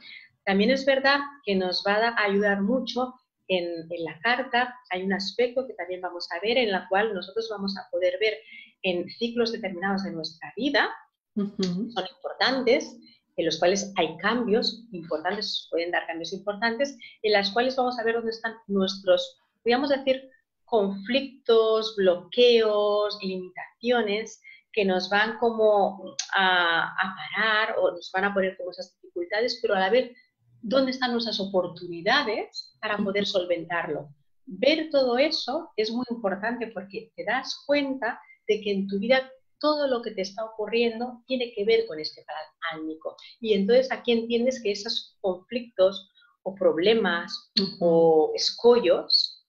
También es verdad que nos va a ayudar mucho en la carta. Hay un aspecto que también vamos a ver, en la cual nosotros vamos a poder ver en ciclos determinados de nuestra vida, son importantes, en los cuales hay cambios importantes, pueden dar cambios importantes, en las cuales vamos a ver dónde están nuestros, podríamos decir, conflictos, bloqueos, limitaciones, que nos van como a parar o nos van a poner como esas dificultades, pero a la vez, ¿dónde están nuestras oportunidades para poder solventarlo? Ver todo eso es muy importante porque te das cuenta de que en tu vida todo lo que te está ocurriendo tiene que ver con este plan álmico. Y entonces aquí entiendes que esos conflictos o problemas o escollos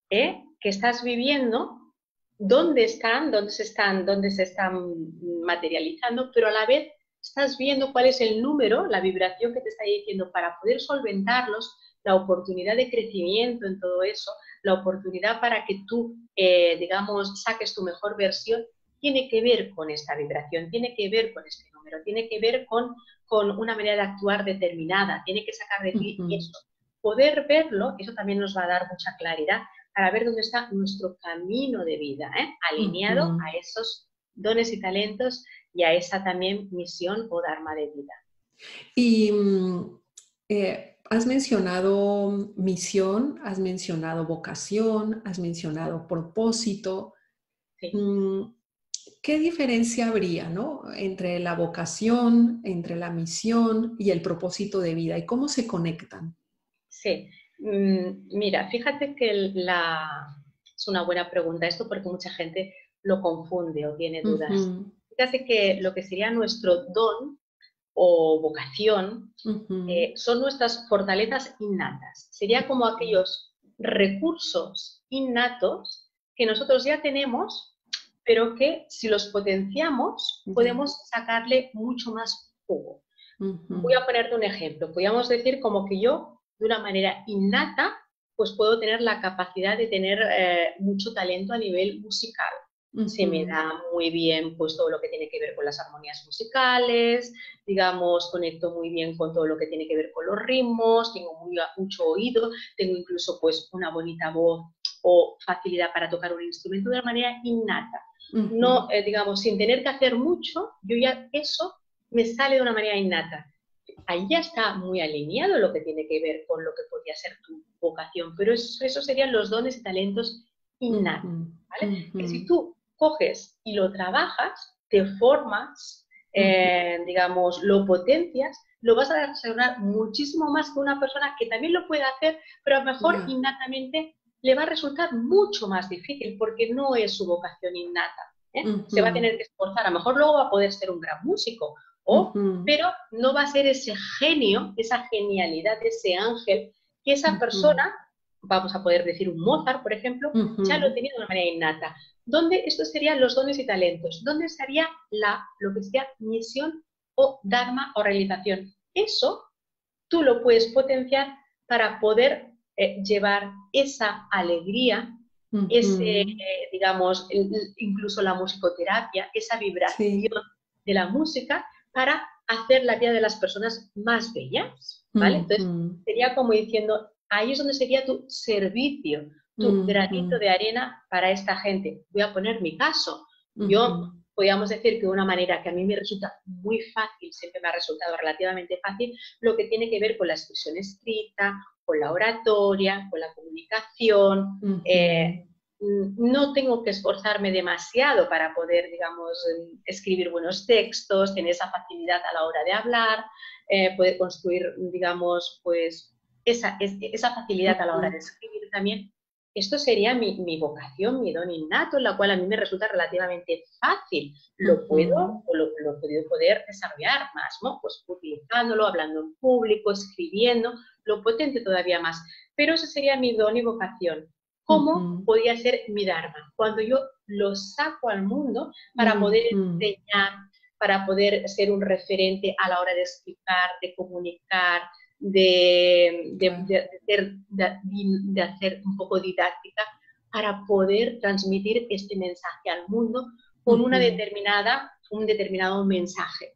que estás viviendo, dónde se están materializando, pero a la vez estás viendo cuál es el número, la vibración que te está diciendo para poder solventarlos, la oportunidad de crecimiento en todo eso, la oportunidad para que tú, digamos, saques tu mejor versión, tiene que ver con esta vibración, tiene que ver con este número, tiene que ver con una manera de actuar determinada, tiene que sacar de ti eso. Poder verlo, eso también nos va a dar mucha claridad para ver dónde está nuestro camino de vida, alineado a esos dones y talentos y a esa también misión o dharma de vida. Y has mencionado misión, has mencionado vocación, has mencionado propósito. Sí. ¿Qué diferencia habría, ¿no?, entre la vocación, entre la misión y el propósito de vida? ¿Y cómo se conectan? Sí. Mira, fíjate que es una buena pregunta esto porque mucha gente lo confunde o tiene dudas. Fíjate que lo que sería nuestro don o vocación son nuestras fortalezas innatas. Sería como aquellos recursos innatos que nosotros ya tenemos, pero que si los potenciamos podemos sacarle mucho más jugo. Voy a ponerte un ejemplo. Podríamos decir como que yo, de una manera innata, pues puedo tener la capacidad de tener mucho talento a nivel musical. Se me da muy bien pues todo lo que tiene que ver con las armonías musicales, digamos, conecto muy bien con todo lo que tiene que ver con los ritmos, tengo mucho oído, tengo incluso pues una bonita voz o facilidad para tocar un instrumento de una manera innata. No, digamos, sin tener que hacer mucho, yo ya eso me sale de una manera innata. Ahí ya está muy alineado lo que tiene que ver con lo que podría ser tu vocación, pero eso serían los dones y talentos innatos, ¿vale? Que si tú coges y lo trabajas, te formas, digamos, lo potencias, lo vas a desarrollar muchísimo más que una persona que también lo puede hacer, pero a lo mejor innatamente le va a resultar mucho más difícil porque no es su vocación innata. Se va a tener que esforzar, a lo mejor luego va a poder ser un gran músico, pero no va a ser ese genio, esa genialidad, ese ángel que esa persona, vamos a poder decir un Mozart, por ejemplo, ya lo tenía de una manera innata. ¿Dónde estos serían los dones y talentos? ¿Dónde estaría lo que sería misión o dharma o realización? Eso tú lo puedes potenciar para poder llevar esa alegría, digamos, incluso la musicoterapia, esa vibración de la música para hacer la vida de las personas más bellas, ¿vale? Entonces, sería como diciendo, ahí es donde sería tu servicio, tu granito de arena para esta gente. Voy a poner mi caso. Yo, podríamos decir que de una manera que a mí me resulta muy fácil, siempre me ha resultado relativamente fácil, lo que tiene que ver con la expresión escrita, con la oratoria, con la comunicación. No tengo que esforzarme demasiado para poder, digamos, escribir buenos textos, tener esa facilidad a la hora de hablar, poder construir, digamos, pues esa facilidad a la hora de escribir también. Esto sería mi vocación, mi don innato, en la cual a mí me resulta relativamente fácil. Lo puedo o lo he podido poder desarrollar más, ¿no? Pues utilizándolo, hablando en público, escribiendo, lo potente todavía más. Pero ese sería mi don y vocación. ¿Cómo podía ser mi Dharma? Cuando yo lo saco al mundo para poder enseñar, para poder ser un referente a la hora de explicar, de comunicar, de hacer un poco didáctica, para poder transmitir este mensaje al mundo con un determinado mensaje.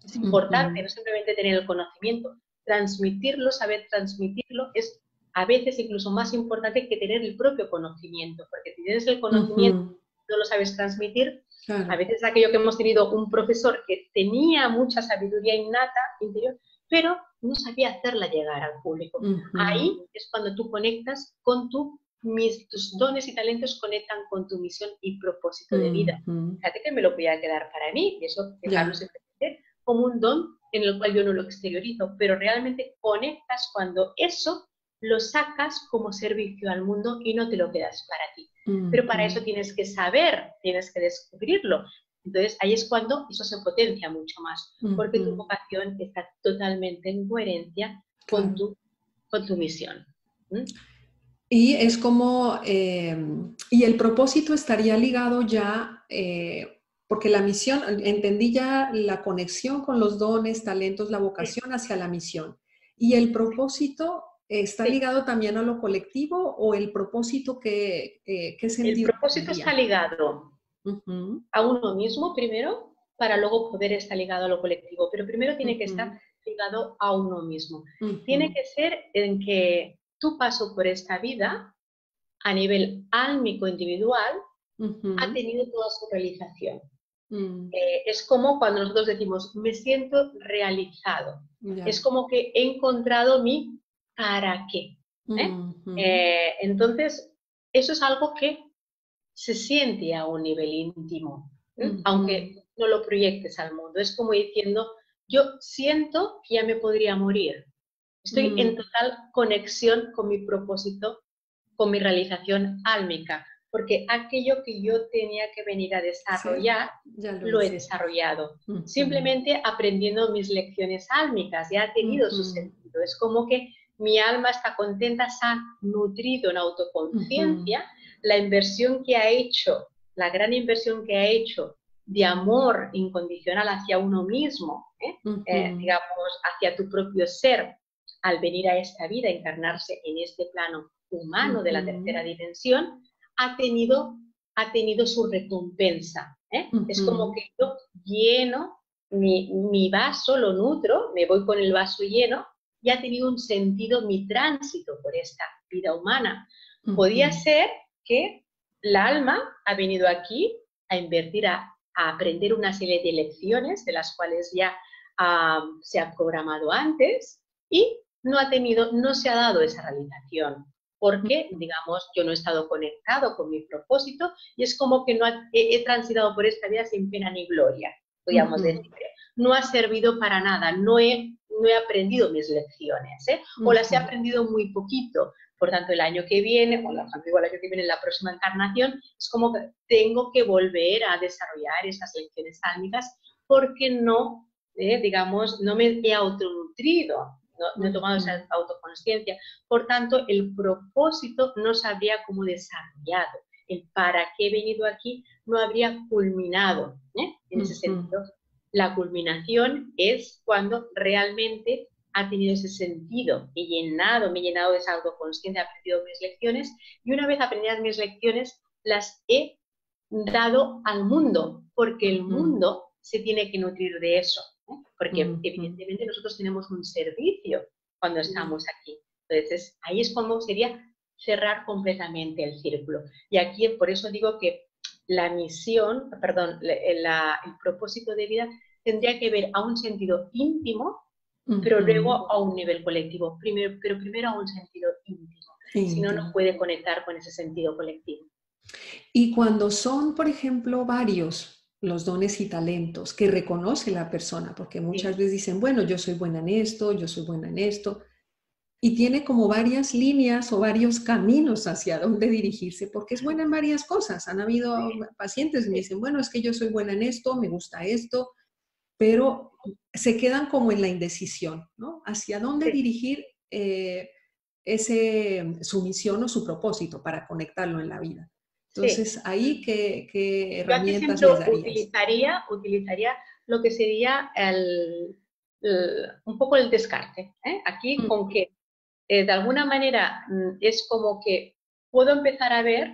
Es importante no simplemente tener el conocimiento, transmitirlo, saber transmitirlo es a veces incluso más importante que tener el propio conocimiento, porque si tienes el conocimiento no lo sabes transmitir, a veces aquello que hemos tenido un profesor que tenía mucha sabiduría innata interior, pero no sabía hacerla llegar al público. Ahí es cuando tú conectas con tus dones y talentos conectan con tu misión y propósito de vida. Fíjate que me lo voy a quedar para mí, y eso, fijarlo simplemente como un don en el cual yo no lo exteriorizo, pero realmente conectas cuando eso lo sacas como servicio al mundo y no te lo quedas para ti. Pero para eso tienes que saber, tienes que descubrirlo. Entonces ahí es cuando eso se potencia mucho más, porque tu vocación está totalmente en coherencia con tu misión. Y es como, y el propósito estaría ligado ya, porque la misión, entendí ya la conexión con los dones, talentos, la vocación hacia la misión. ¿Y el propósito está ligado también a lo colectivo o el propósito qué sentido El propósito tendría? está ligado a uno mismo primero, para luego poder estar ligado a lo colectivo, pero primero tiene que estar ligado a uno mismo. Tiene que ser en que tu paso por esta vida, a nivel álmico individual, ha tenido toda su realización. Es como cuando nosotros decimos, me siento realizado. Es como que he encontrado mi para qué. Entonces, eso es algo que se siente a un nivel íntimo, aunque no lo proyectes al mundo. Es como diciendo, yo siento que ya me podría morir. Estoy en total conexión con mi propósito, con mi realización álmica, porque aquello que yo tenía que venir a desarrollar, lo he desarrollado. Simplemente aprendiendo mis lecciones álmicas, ya ha tenido su sentido. Es como que mi alma está contenta, se ha nutrido en autoconciencia, la inversión que ha hecho, la gran inversión que ha hecho de amor incondicional hacia uno mismo, digamos, hacia tu propio ser, al venir a esta vida, encarnarse en este plano humano de la tercera dimensión, ha tenido su recompensa. Es como que yo lleno mi vaso, lo nutro, me voy con el vaso lleno, y ha tenido un sentido mi tránsito por esta vida humana. Podía ser que la alma ha venido aquí a invertir, a aprender una serie de lecciones de las cuales ya se ha programado antes, y no se ha dado esa realización, porque, digamos, yo no he estado conectado con mi propósito y es como que he transitado por esta vida sin pena ni gloria, podríamos decir. No ha servido para nada, no he aprendido mis lecciones, o las he aprendido muy poquito. Por tanto, el año que viene, o el año que viene, en la próxima encarnación, es como que tengo que volver a desarrollar esas lecciones álmicas porque no, digamos, no me he autonutrido, no he tomado esa autoconsciencia. Por tanto, el propósito no se habría como desarrollado. El para qué he venido aquí no habría culminado. En ese sentido, la culminación es cuando realmente ha tenido ese sentido, me he llenado de esa autoconsciencia, he aprendido mis lecciones, y una vez aprendidas mis lecciones, las he dado al mundo, porque el mundo se tiene que nutrir de eso, porque evidentemente nosotros tenemos un servicio cuando estamos aquí. Entonces, ahí es como sería cerrar completamente el círculo. Y aquí, por eso digo que la misión, perdón, el propósito de vida tendría que ver a un sentido íntimo, pero luego a un nivel colectivo, pero primero a un sentido íntimo. Si no, no íntimo. puede conectar con ese sentido colectivo. Y cuando son, por ejemplo, varios los dones y talentos que reconoce la persona, porque muchas Sí, veces dicen, bueno, yo soy buena en esto, yo soy buena en esto, y tiene como varias líneas o varios caminos hacia dónde dirigirse, porque es buena en varias cosas. Han habido pacientes que me dicen, bueno, es que yo soy buena en esto, me gusta esto, pero se quedan como en la indecisión, ¿no? Hacia dónde sí. dirigir su misión o su propósito para conectarlo en la vida. Sí. Entonces, ahí, ¿qué Yo aquí herramientas siempre les darías? utilizaría lo que sería un poco el descarte. Aquí Mm, con que de alguna manera es como que puedo empezar a ver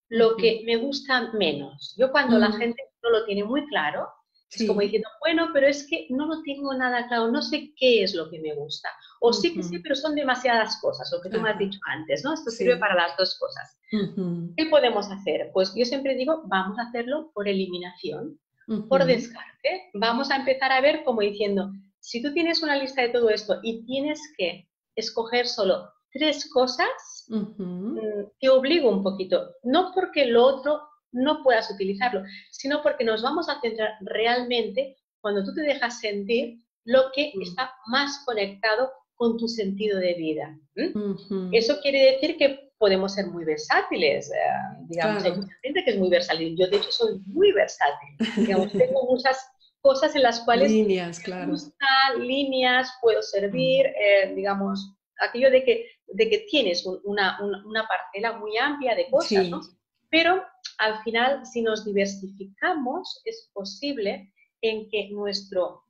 lo ujú, que me gusta menos. Yo cuando la mm, gente no lo tiene muy claro, es como sí, diciendo, bueno, pero es que no lo tengo nada claro, no sé qué es lo que me gusta. O sí que sí, ujú, pero son demasiadas cosas, lo que tú me has ajá, dicho antes, ¿no? Esto sirve sí, para las dos cosas. ujú, ¿Qué podemos hacer? Pues yo siempre digo, vamos a hacerlo por eliminación, por ujú, descarte. Vamos a empezar a ver como diciendo, si tú tienes una lista de todo esto y tienes que escoger solo 3 cosas, ujú, te obligo un poquito, no porque lo otro no puedas utilizarlo, sino porque nos vamos a centrar realmente cuando tú te dejas sentir lo que está más conectado con tu sentido de vida. ujú, Eso quiere decir que podemos ser muy versátiles. Digamos, hay claro, mucha gente que es muy versátil. Yo, de hecho, soy muy versátil. Digamos, tengo muchas cosas en las cuales líneas, me claro. gusta, líneas, puedo servir, Mm, digamos, aquello de que tienes una parcela muy amplia de cosas, ¿no? sí, Pero al final, si nos diversificamos, es posible en que nuestro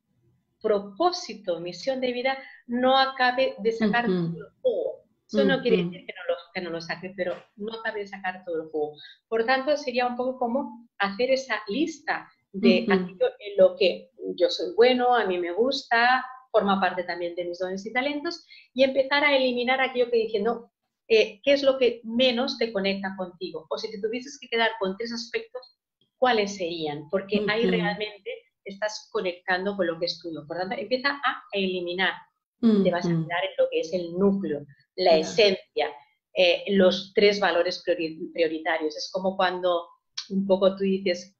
propósito, misión de vida, no acabe de sacar ujú, todo el jugo. Eso no quiere ujú, decir que no lo saque, pero no acabe de sacar todo el jugo. Por tanto, sería un poco como hacer esa lista de ujú, aquello en lo que yo soy bueno, a mí me gusta, forma parte también de mis dones y talentos, y empezar a eliminar aquello que diciendo, qué es lo que menos te conecta contigo. O si te tuvieses que quedar con 3 aspectos, ¿cuáles serían? Porque ahí ujú, realmente estás conectando con lo que es tuyo. Por tanto, empieza a eliminar y te vas a ujú, quedar en lo que es el núcleo, la ya, esencia, los 3 valores prioritarios. Es como cuando un poco tú dices,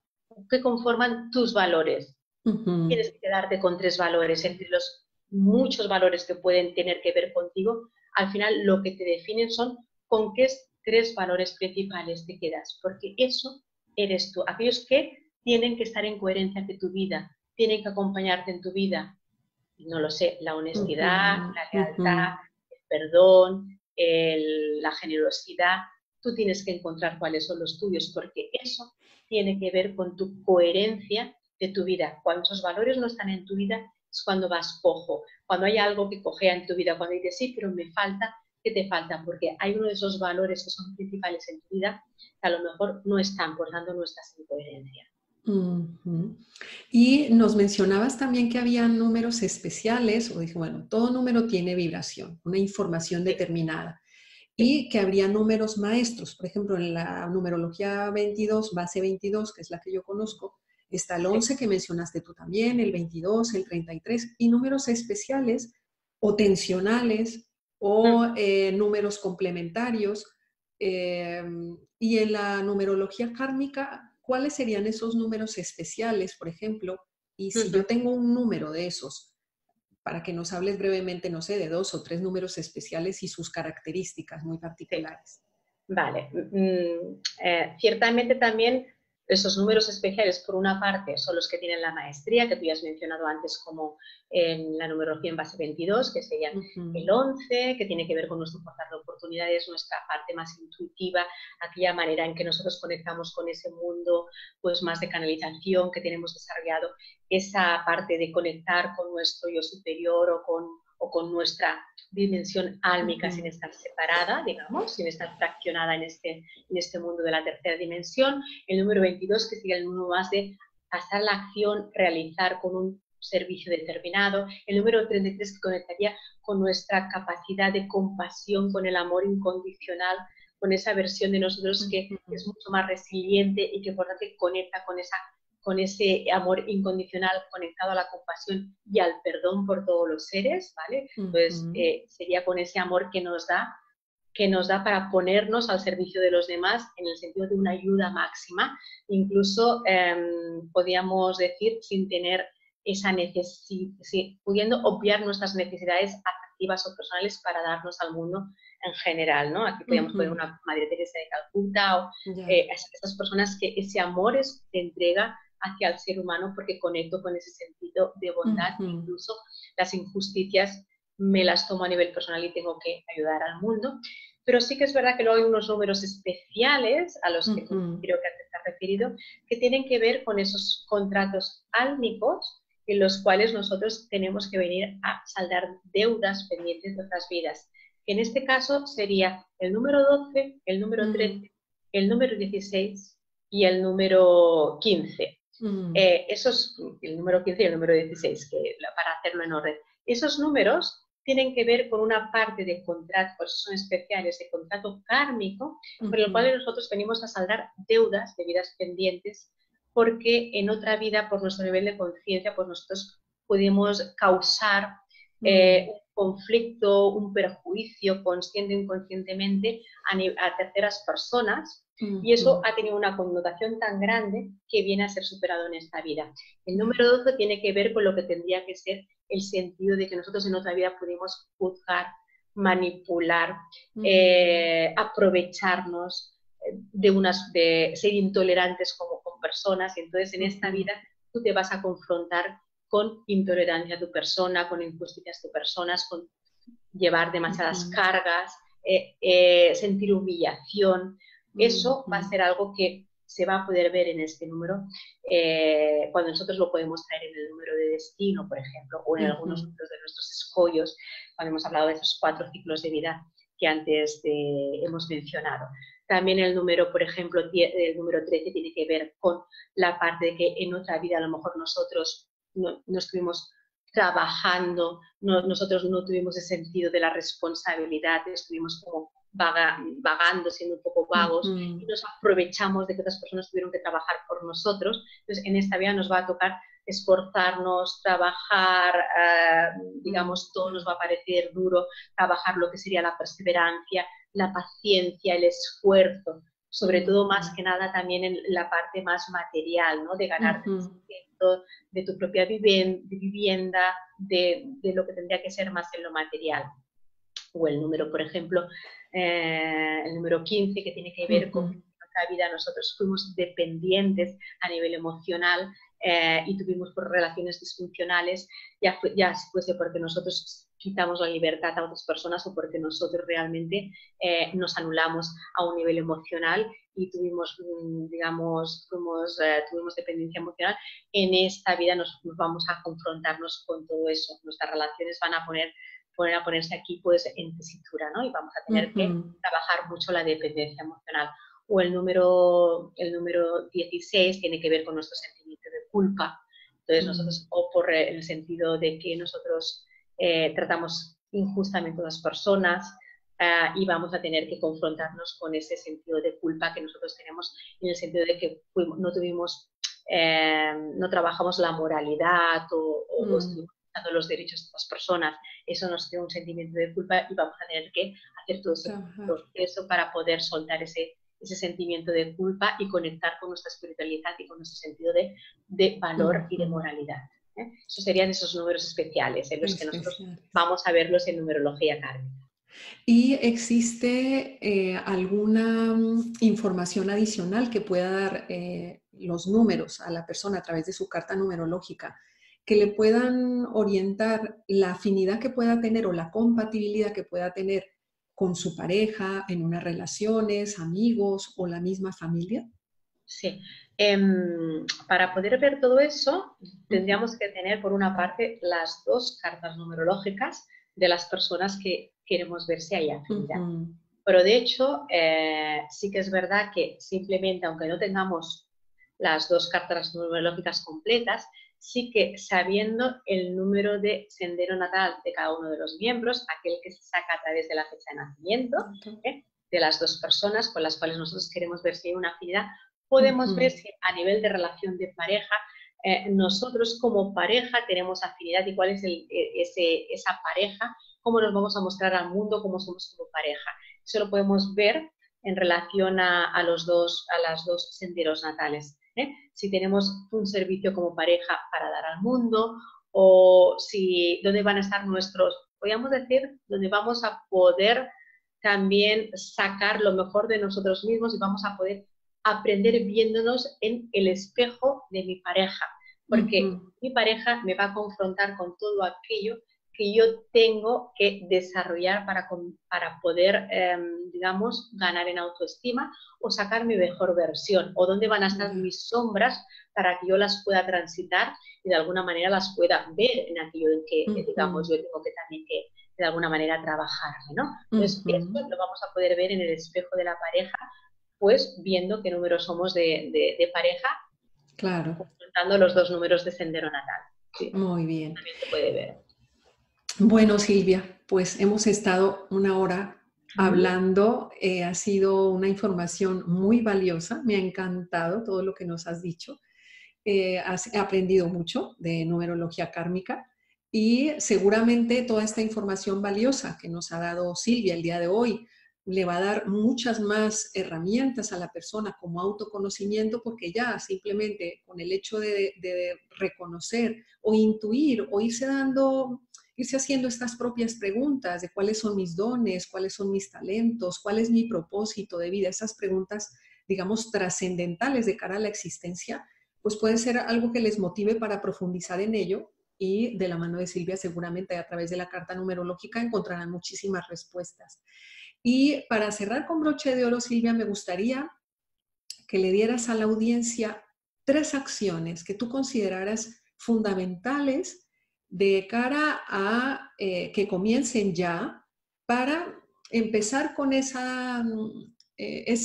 ¿qué conforman tus valores? ujú, Tienes que quedarte con 3 valores, entre los muchos valores que pueden tener que ver contigo. Al final, lo que te definen son con qué 3 valores principales te quedas, porque eso eres tú. Aquellos que tienen que estar en coherencia con tu vida, tienen que acompañarte en tu vida. No lo sé, la ujú, honestidad, la ujú, lealtad, el perdón, la generosidad. Tú tienes que encontrar cuáles son los tuyos, porque eso tiene que ver con tu coherencia de tu vida. Cuando esos valores no están en tu vida es cuando vas cojo, cuando hay algo que cojea en tu vida, cuando dices, sí, pero me falta, ¿qué te falta? Porque hay uno de esos valores que son principales en tu vida que a lo mejor no están, por tanto no estás en coherencia. ujú. Y nos mencionabas también que había números especiales, o dije, bueno, todo número tiene vibración, una información Sí, determinada, sí. y que habría números maestros. Por ejemplo, en la numerología 22, base 22, que es la que yo conozco, está el Sí. 11 que mencionaste tú también, el 22, el 33, y números especiales o tensionales o Mm, números complementarios. Eh, y en la numerología kármica, ¿cuáles serían esos números especiales, por ejemplo? Y si yo ujú. tengo un número de esos, para que nos hables brevemente, no sé, de 2 o 3 números especiales y sus características muy Sí. particulares. Vale, ciertamente también esos números especiales, por una parte, son los que tienen la maestría, que tú ya has mencionado antes, como en la numerología en base 22, que serían Uh -huh, el 11, que tiene que ver con nuestro portal de oportunidades, nuestra parte más intuitiva, aquella manera en que nosotros conectamos con ese mundo, pues más de canalización que tenemos desarrollado, esa parte de conectar con nuestro yo superior o con nuestra dimensión uh álmica sin -huh, estar separada, digamos, sin estar fraccionada en este mundo de la tercera dimensión. El número 22, que sería el número más de pasar la acción, realizar con un servicio determinado. El número 33 que conectaría con nuestra capacidad de compasión, con el amor incondicional, con esa versión de nosotros que es mucho más resiliente y que por tanto conecta con ese amor incondicional conectado a la compasión y al perdón por todos los seres, ¿vale? Entonces, sería con ese amor que nos da para ponernos al servicio de los demás en el sentido de una ayuda máxima, incluso podríamos decir sin tener esa necesidad, pudiendo obviar nuestras necesidades afectivas o personales para darnos al mundo en general, ¿no? Aquí podríamos poner una Madre Teresa de Calcuta o esas personas que ese amor te entrega hacia el ser humano porque conecto con ese sentido de bondad, incluso las injusticias me las tomo a nivel personal y tengo que ayudar al mundo. Pero sí que es verdad que luego hay unos números especiales a los que creo que antes te has referido, que tienen que ver con esos contratos álmicos en los cuales nosotros tenemos que venir a saldar deudas pendientes de otras vidas. Que en este caso sería el número 12, el número 13, el número 16 y el número 15. El número 15 y el número 16, para hacerlo en orden. Esos números tienen que ver con una parte de contrato, por eso son especiales, de contrato kármico, por el cual nosotros venimos a saldar deudas de vidas pendientes, porque en otra vida, por nuestro nivel de conciencia, pues nosotros podemos causar un conflicto, un perjuicio, consciente o inconscientemente, a terceras personas, y eso ha tenido una connotación tan grande que viene a ser superado en esta vida. El número 12 tiene que ver con lo que tendría que ser el sentido de que nosotros en otra vida pudimos juzgar, manipular, aprovecharnos de ser intolerantes con personas, y entonces en esta vida tú te vas a confrontar con intolerancia a tu persona, con injusticias a tu persona, con llevar demasiadas cargas, sentir humillación. Eso va a ser algo que se va a poder ver en este número cuando nosotros lo podemos traer en el número de destino, por ejemplo, o en algunos números de nuestros escollos, cuando hemos hablado de esos 4 ciclos de vida que antes hemos mencionado. También el número, por ejemplo, el número 13 tiene que ver con la parte de que en otra vida a lo mejor nosotros no estuvimos trabajando, nosotros no tuvimos ese sentido de la responsabilidad, estuvimos como vagando, siendo un poco vagos, y nos aprovechamos de que otras personas tuvieron que trabajar por nosotros. Entonces, en esta vida nos va a tocar esforzarnos, trabajar, digamos, todo nos va a parecer duro, trabajar lo que sería la perseverancia, la paciencia, el esfuerzo, sobre todo más que nada también en la parte más material, ¿no? De ganar de tu propia vivienda, de lo que tendría que ser más en lo material. O el número, por ejemplo, el número 15, que tiene que ver con que en nuestra vida nosotros fuimos dependientes a nivel emocional y tuvimos por relaciones disfuncionales, ya fuese porque nosotros quitamos la libertad a otras personas o porque nosotros realmente nos anulamos a un nivel emocional y tuvimos, digamos, tuvimos dependencia emocional. En esta vida nos vamos a confrontarnos con todo eso. Nuestras relaciones van a ponerse aquí pues en tesitura, ¿no? Y vamos a tener que trabajar mucho la dependencia emocional. O el número 16 tiene que ver con nuestro sentimiento de culpa. Entonces nosotros, o por el sentido de que nosotros tratamos injustamente a las personas y vamos a tener que confrontarnos con ese sentido de culpa que nosotros tenemos, en el sentido de que no trabajamos la moralidad o los derechos de las personas. Eso nos crea un sentimiento de culpa y vamos a tener que hacer todo ese proceso para poder soltar ese sentimiento de culpa y conectar con nuestra espiritualidad y con nuestro sentido de valor y de moralidad. Esos serían esos números especiales en los que nosotros vamos a verlos en numerología kármica. ¿Y existe alguna información adicional que pueda dar los números a la persona a través de su carta numerológica, que le puedan orientar la afinidad que pueda tener o la compatibilidad que pueda tener con su pareja, en unas relaciones, amigos o la misma familia? Sí. Para poder ver todo eso, tendríamos que tener, por una parte, las 2 cartas numerológicas de las personas que queremos ver si hay afinidad. Pero de hecho, sí que es verdad que simplemente, aunque no tengamos las 2 cartas numerológicas completas, sí que sabiendo el número de sendero natal de cada uno de los miembros, aquel que se saca a través de la fecha de nacimiento, de las dos personas con las cuales nosotros queremos ver si hay una afinidad, podemos ver si a nivel de relación de pareja, nosotros como pareja tenemos afinidad y cuál es esa pareja, cómo nos vamos a mostrar al mundo, cómo somos como pareja. Eso lo podemos ver en relación a las dos senderos natales. Si tenemos un servicio como pareja para dar al mundo, o si dónde van a estar podríamos decir, dónde vamos a poder también sacar lo mejor de nosotros mismos y vamos a poder aprender viéndonos en el espejo de mi pareja, porque mi pareja me va a confrontar con todo aquello que yo tengo que desarrollar para poder, digamos, ganar en autoestima o sacar mi mejor versión, o dónde van a estar mis sombras para que yo las pueda transitar y de alguna manera las pueda ver en aquello en que, digamos, yo tengo que también que de alguna manera trabajarme, ¿no? Entonces, esto lo vamos a poder ver en el espejo de la pareja, pues viendo qué números somos de pareja, claro, confrontando los dos números de sendero natal. Sí, muy bien. también se puede ver. Bueno, Silvia, pues hemos estado una hora hablando, ha sido una información muy valiosa, me ha encantado todo lo que nos has dicho, he aprendido mucho de numerología kármica y seguramente toda esta información valiosa que nos ha dado Silvia el día de hoy le va a dar muchas más herramientas a la persona como autoconocimiento, porque ya simplemente con el hecho de reconocer o intuir o irse haciendo estas propias preguntas de cuáles son mis dones, cuáles son mis talentos, cuál es mi propósito de vida, esas preguntas, digamos, trascendentales de cara a la existencia, pues puede ser algo que les motive para profundizar en ello, y de la mano de Silvia seguramente a través de la carta numerológica encontrarán muchísimas respuestas. Y para cerrar con broche de oro, Silvia, me gustaría que le dieras a la audiencia 3 acciones que tú consideraras fundamentales de cara a que comiencen ya para empezar con ese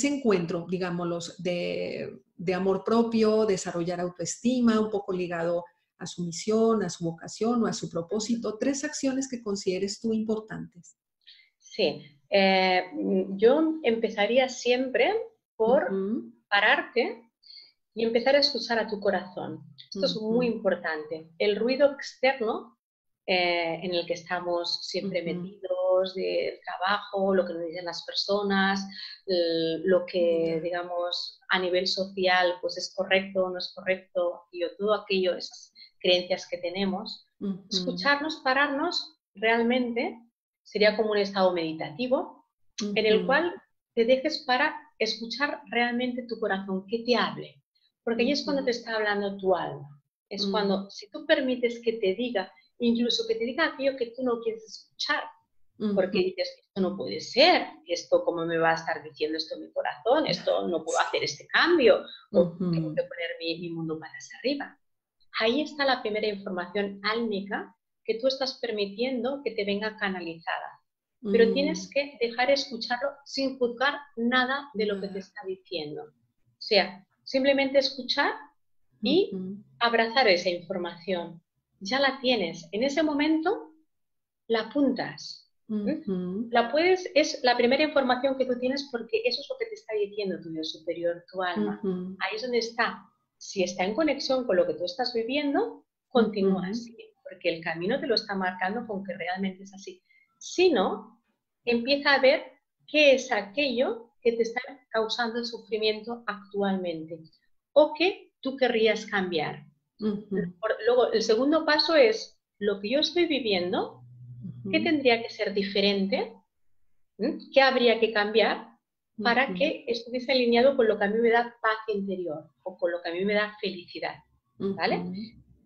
encuentro, digámoslo, de amor propio, desarrollar autoestima, un poco ligado a su misión, a su vocación o a su propósito. 3 acciones que consideres tú importantes. Sí, yo empezaría siempre por pararte y empezar a escuchar a tu corazón. Esto es muy importante. El ruido externo en el que estamos siempre metidos, del trabajo, lo que nos dicen las personas, lo que, digamos, a nivel social, pues es correcto o no es correcto, y todo aquello, esas creencias que tenemos, escucharnos, pararnos, realmente sería como un estado meditativo en el cual te dejes para escuchar realmente tu corazón, que te hable. Porque ahí es cuando te está hablando tu alma. Es cuando, si tú permites que te diga, incluso que te diga aquello que tú no quieres escuchar, porque dices, esto no puede ser, esto cómo me va a estar diciendo esto mi corazón, esto no puedo hacer este cambio, o tengo que poner mi mundo patas arriba. Ahí está la primera información álmica que tú estás permitiendo que te venga canalizada. Pero tienes que dejar escucharlo sin juzgar nada de lo que te está diciendo. O sea, simplemente escuchar y abrazar esa información. Ya la tienes. En ese momento la apuntas. Es la primera información que tú tienes, porque eso es lo que te está diciendo tu Dios superior, tu alma. Ahí es donde está. Si está en conexión con lo que tú estás viviendo, continúa así, porque el camino te lo está marcando con que realmente es así. Si no, empieza a ver qué es aquello que te está causando el sufrimiento actualmente o que tú querrías cambiar. Luego, el segundo paso es lo que yo estoy viviendo, ¿qué tendría que ser diferente? ¿Qué habría que cambiar para que estuviese alineado con lo que a mí me da paz interior o con lo que a mí me da felicidad? ¿Vale?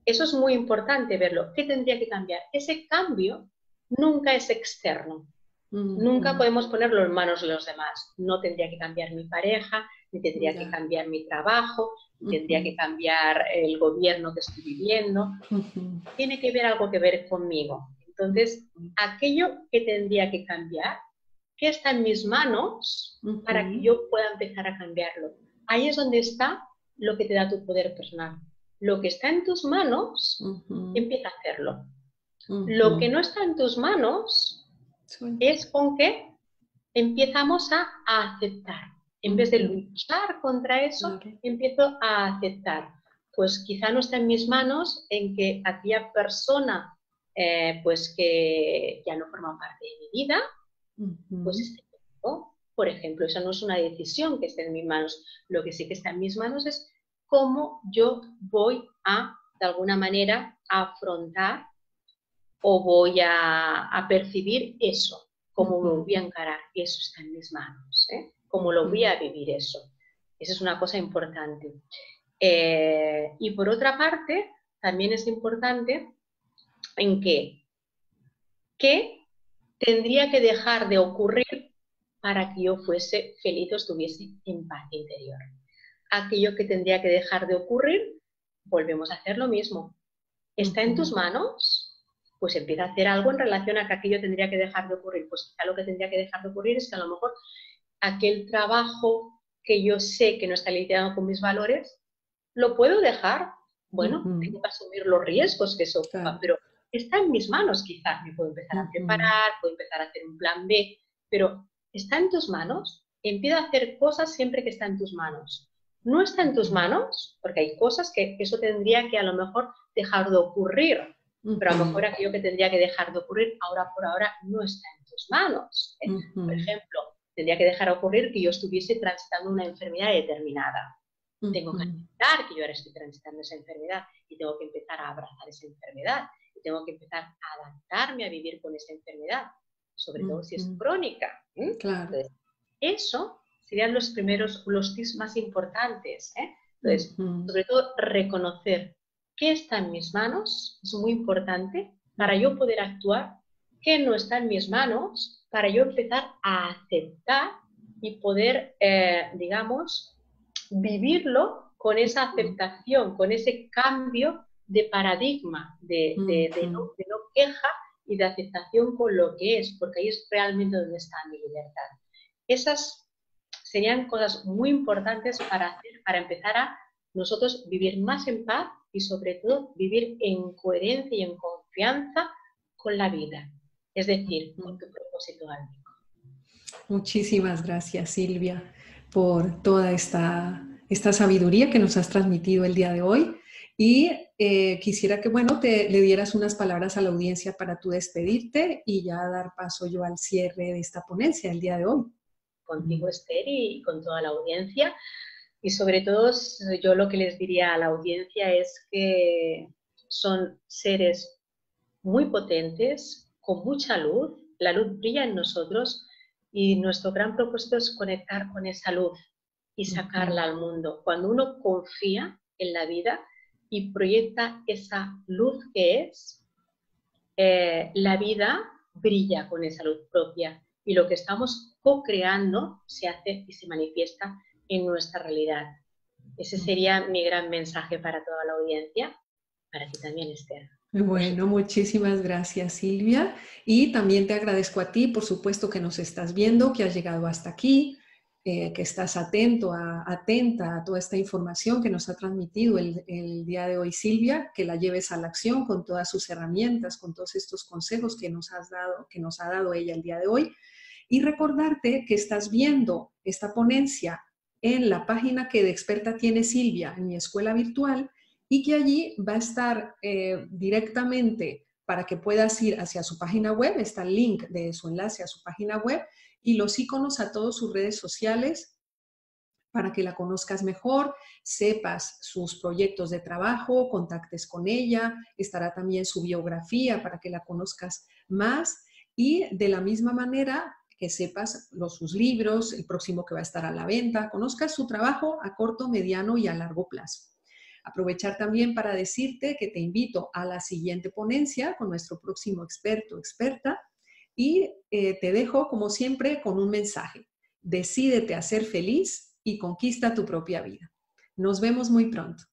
Eso es muy importante verlo. ¿Qué tendría que cambiar? Ese cambio nunca es externo. Nunca podemos ponerlo en manos de los demás. No tendría que cambiar mi pareja, ni tendría que cambiar mi trabajo, ni tendría que cambiar el gobierno que estoy viviendo. Tiene que ver algo que ver conmigo. Entonces, aquello que tendría que cambiar, ¿qué está en mis manos para que yo pueda empezar a cambiarlo? Ahí es donde está lo que te da tu poder personal. lo que está en tus manos, Ujú, empieza a hacerlo. Lo que ujú. no está en tus manos Suelta. es con que empezamos a aceptar. En vez de Ujú, luchar contra eso, claro. empiezo a aceptar. Pues quizá no está en mis manos en que aquella persona pues que ya no forma parte de mi vida, pues Ujú, esté conmigo. Por ejemplo, esa no es una decisión que esté en mis manos. Lo que sí que está en mis manos es cómo yo voy a, de alguna manera, a afrontar o voy a percibir eso, cómo me ujú, voy a encarar, eso está en mis manos, ¿eh? Cómo lo voy ujú, a vivir eso. Esa es una cosa importante. Y por otra parte, también es importante en qué tendría que dejar de ocurrir para que yo fuese feliz o estuviese en paz interior. Aquello que tendría que dejar de ocurrir, volvemos a hacer lo mismo. ¿Está en tus ujú, manos? Pues empieza a hacer algo en relación a que aquello tendría que dejar de ocurrir. Pues quizá lo que tendría que dejar de ocurrir es que a lo mejor aquel trabajo que yo sé que no está alineado con mis valores, lo puedo dejar. Bueno, ujú. tengo que asumir los riesgos que eso ocupa, Claro. pero está en mis manos quizás. Me puedo empezar a Ujú, preparar, puedo empezar a hacer un plan B, pero está en tus manos. Empieza a hacer cosas siempre que está en tus manos. No está en tus ujú, manos, porque hay cosas que eso tendría que a lo mejor dejar de ocurrir, pero a lo mejor ujú, aquello que tendría que dejar de ocurrir ahora por ahora no está en tus manos. Por ujú, ejemplo, tendría que dejar de ocurrir que yo estuviese transitando una enfermedad determinada. Tengo que ujú, aceptar que yo ahora estoy transitando esa enfermedad y tengo que empezar a abrazar esa enfermedad y tengo que empezar a adaptarme a vivir con esa enfermedad, sobre todo si es ujú. crónica. Claro. Entonces, eso serían los primeros, los tips más importantes. Entonces, Ujú, sobre todo, reconocer qué está en mis manos es muy importante para yo ujú, poder actuar, qué no está en mis manos, para yo empezar a aceptar y poder, digamos, vivirlo con esa ujú, aceptación, con ese cambio de paradigma, ujú. de no queja y de aceptación con lo que es, porque ahí es realmente donde está mi libertad. Esas serían cosas muy importantes para hacer, para empezar a nosotros vivir más en paz y sobre todo vivir en coherencia y en confianza con la vida, es decir, con Ujú. tu propósito álmico. Muchísimas gracias, Silvia, por toda esta sabiduría que nos has transmitido el día de hoy. Y quisiera que, bueno, le dieras unas palabras a la audiencia para tú despedirte y ya dar paso yo al cierre de esta ponencia el día de hoy. Contigo, Esther, y con toda la audiencia. Y sobre todo, yo lo que les diría a la audiencia es que son seres muy potentes, con mucha luz. La luz brilla en nosotros y nuestro gran propósito es conectar con esa luz y sacarla Ujú, al mundo. Cuando uno confía en la vida y proyecta esa luz que es, la vida brilla con esa luz propia y lo que estamos co-creando se hace y se manifiesta en nuestra realidad. Ese ujú. sería mi gran mensaje para toda la audiencia, para ti también, Esther, por Bueno, supuesto. muchísimas gracias, Silvia. Y también te agradezco a ti, por supuesto, que nos estás viendo, que has llegado hasta aquí, que estás atenta a toda esta información que nos ha transmitido el día de hoy, Silvia, que la lleves a la acción con todas sus herramientas, con todos estos consejos que nos has dado, que nos ha dado ella el día de hoy. Y recordarte que estás viendo esta ponencia en la página que de experta tiene Silvia en mi escuela virtual y que allí va a estar directamente para que puedas ir hacia su página web, está el link de su enlace a su página web y los iconos a todas sus redes sociales para que la conozcas mejor, sepas sus proyectos de trabajo, contactes con ella, estará también su biografía para que la conozcas más y de la misma manera que sepas sus libros, el próximo que va a estar a la venta, conozcas su trabajo a corto, mediano y a largo plazo. Aprovechar también para decirte que te invito a la siguiente ponencia con nuestro próximo experto o experta y te dejo, como siempre, con un mensaje. Decídete a ser feliz y conquista tu propia vida. Nos vemos muy pronto.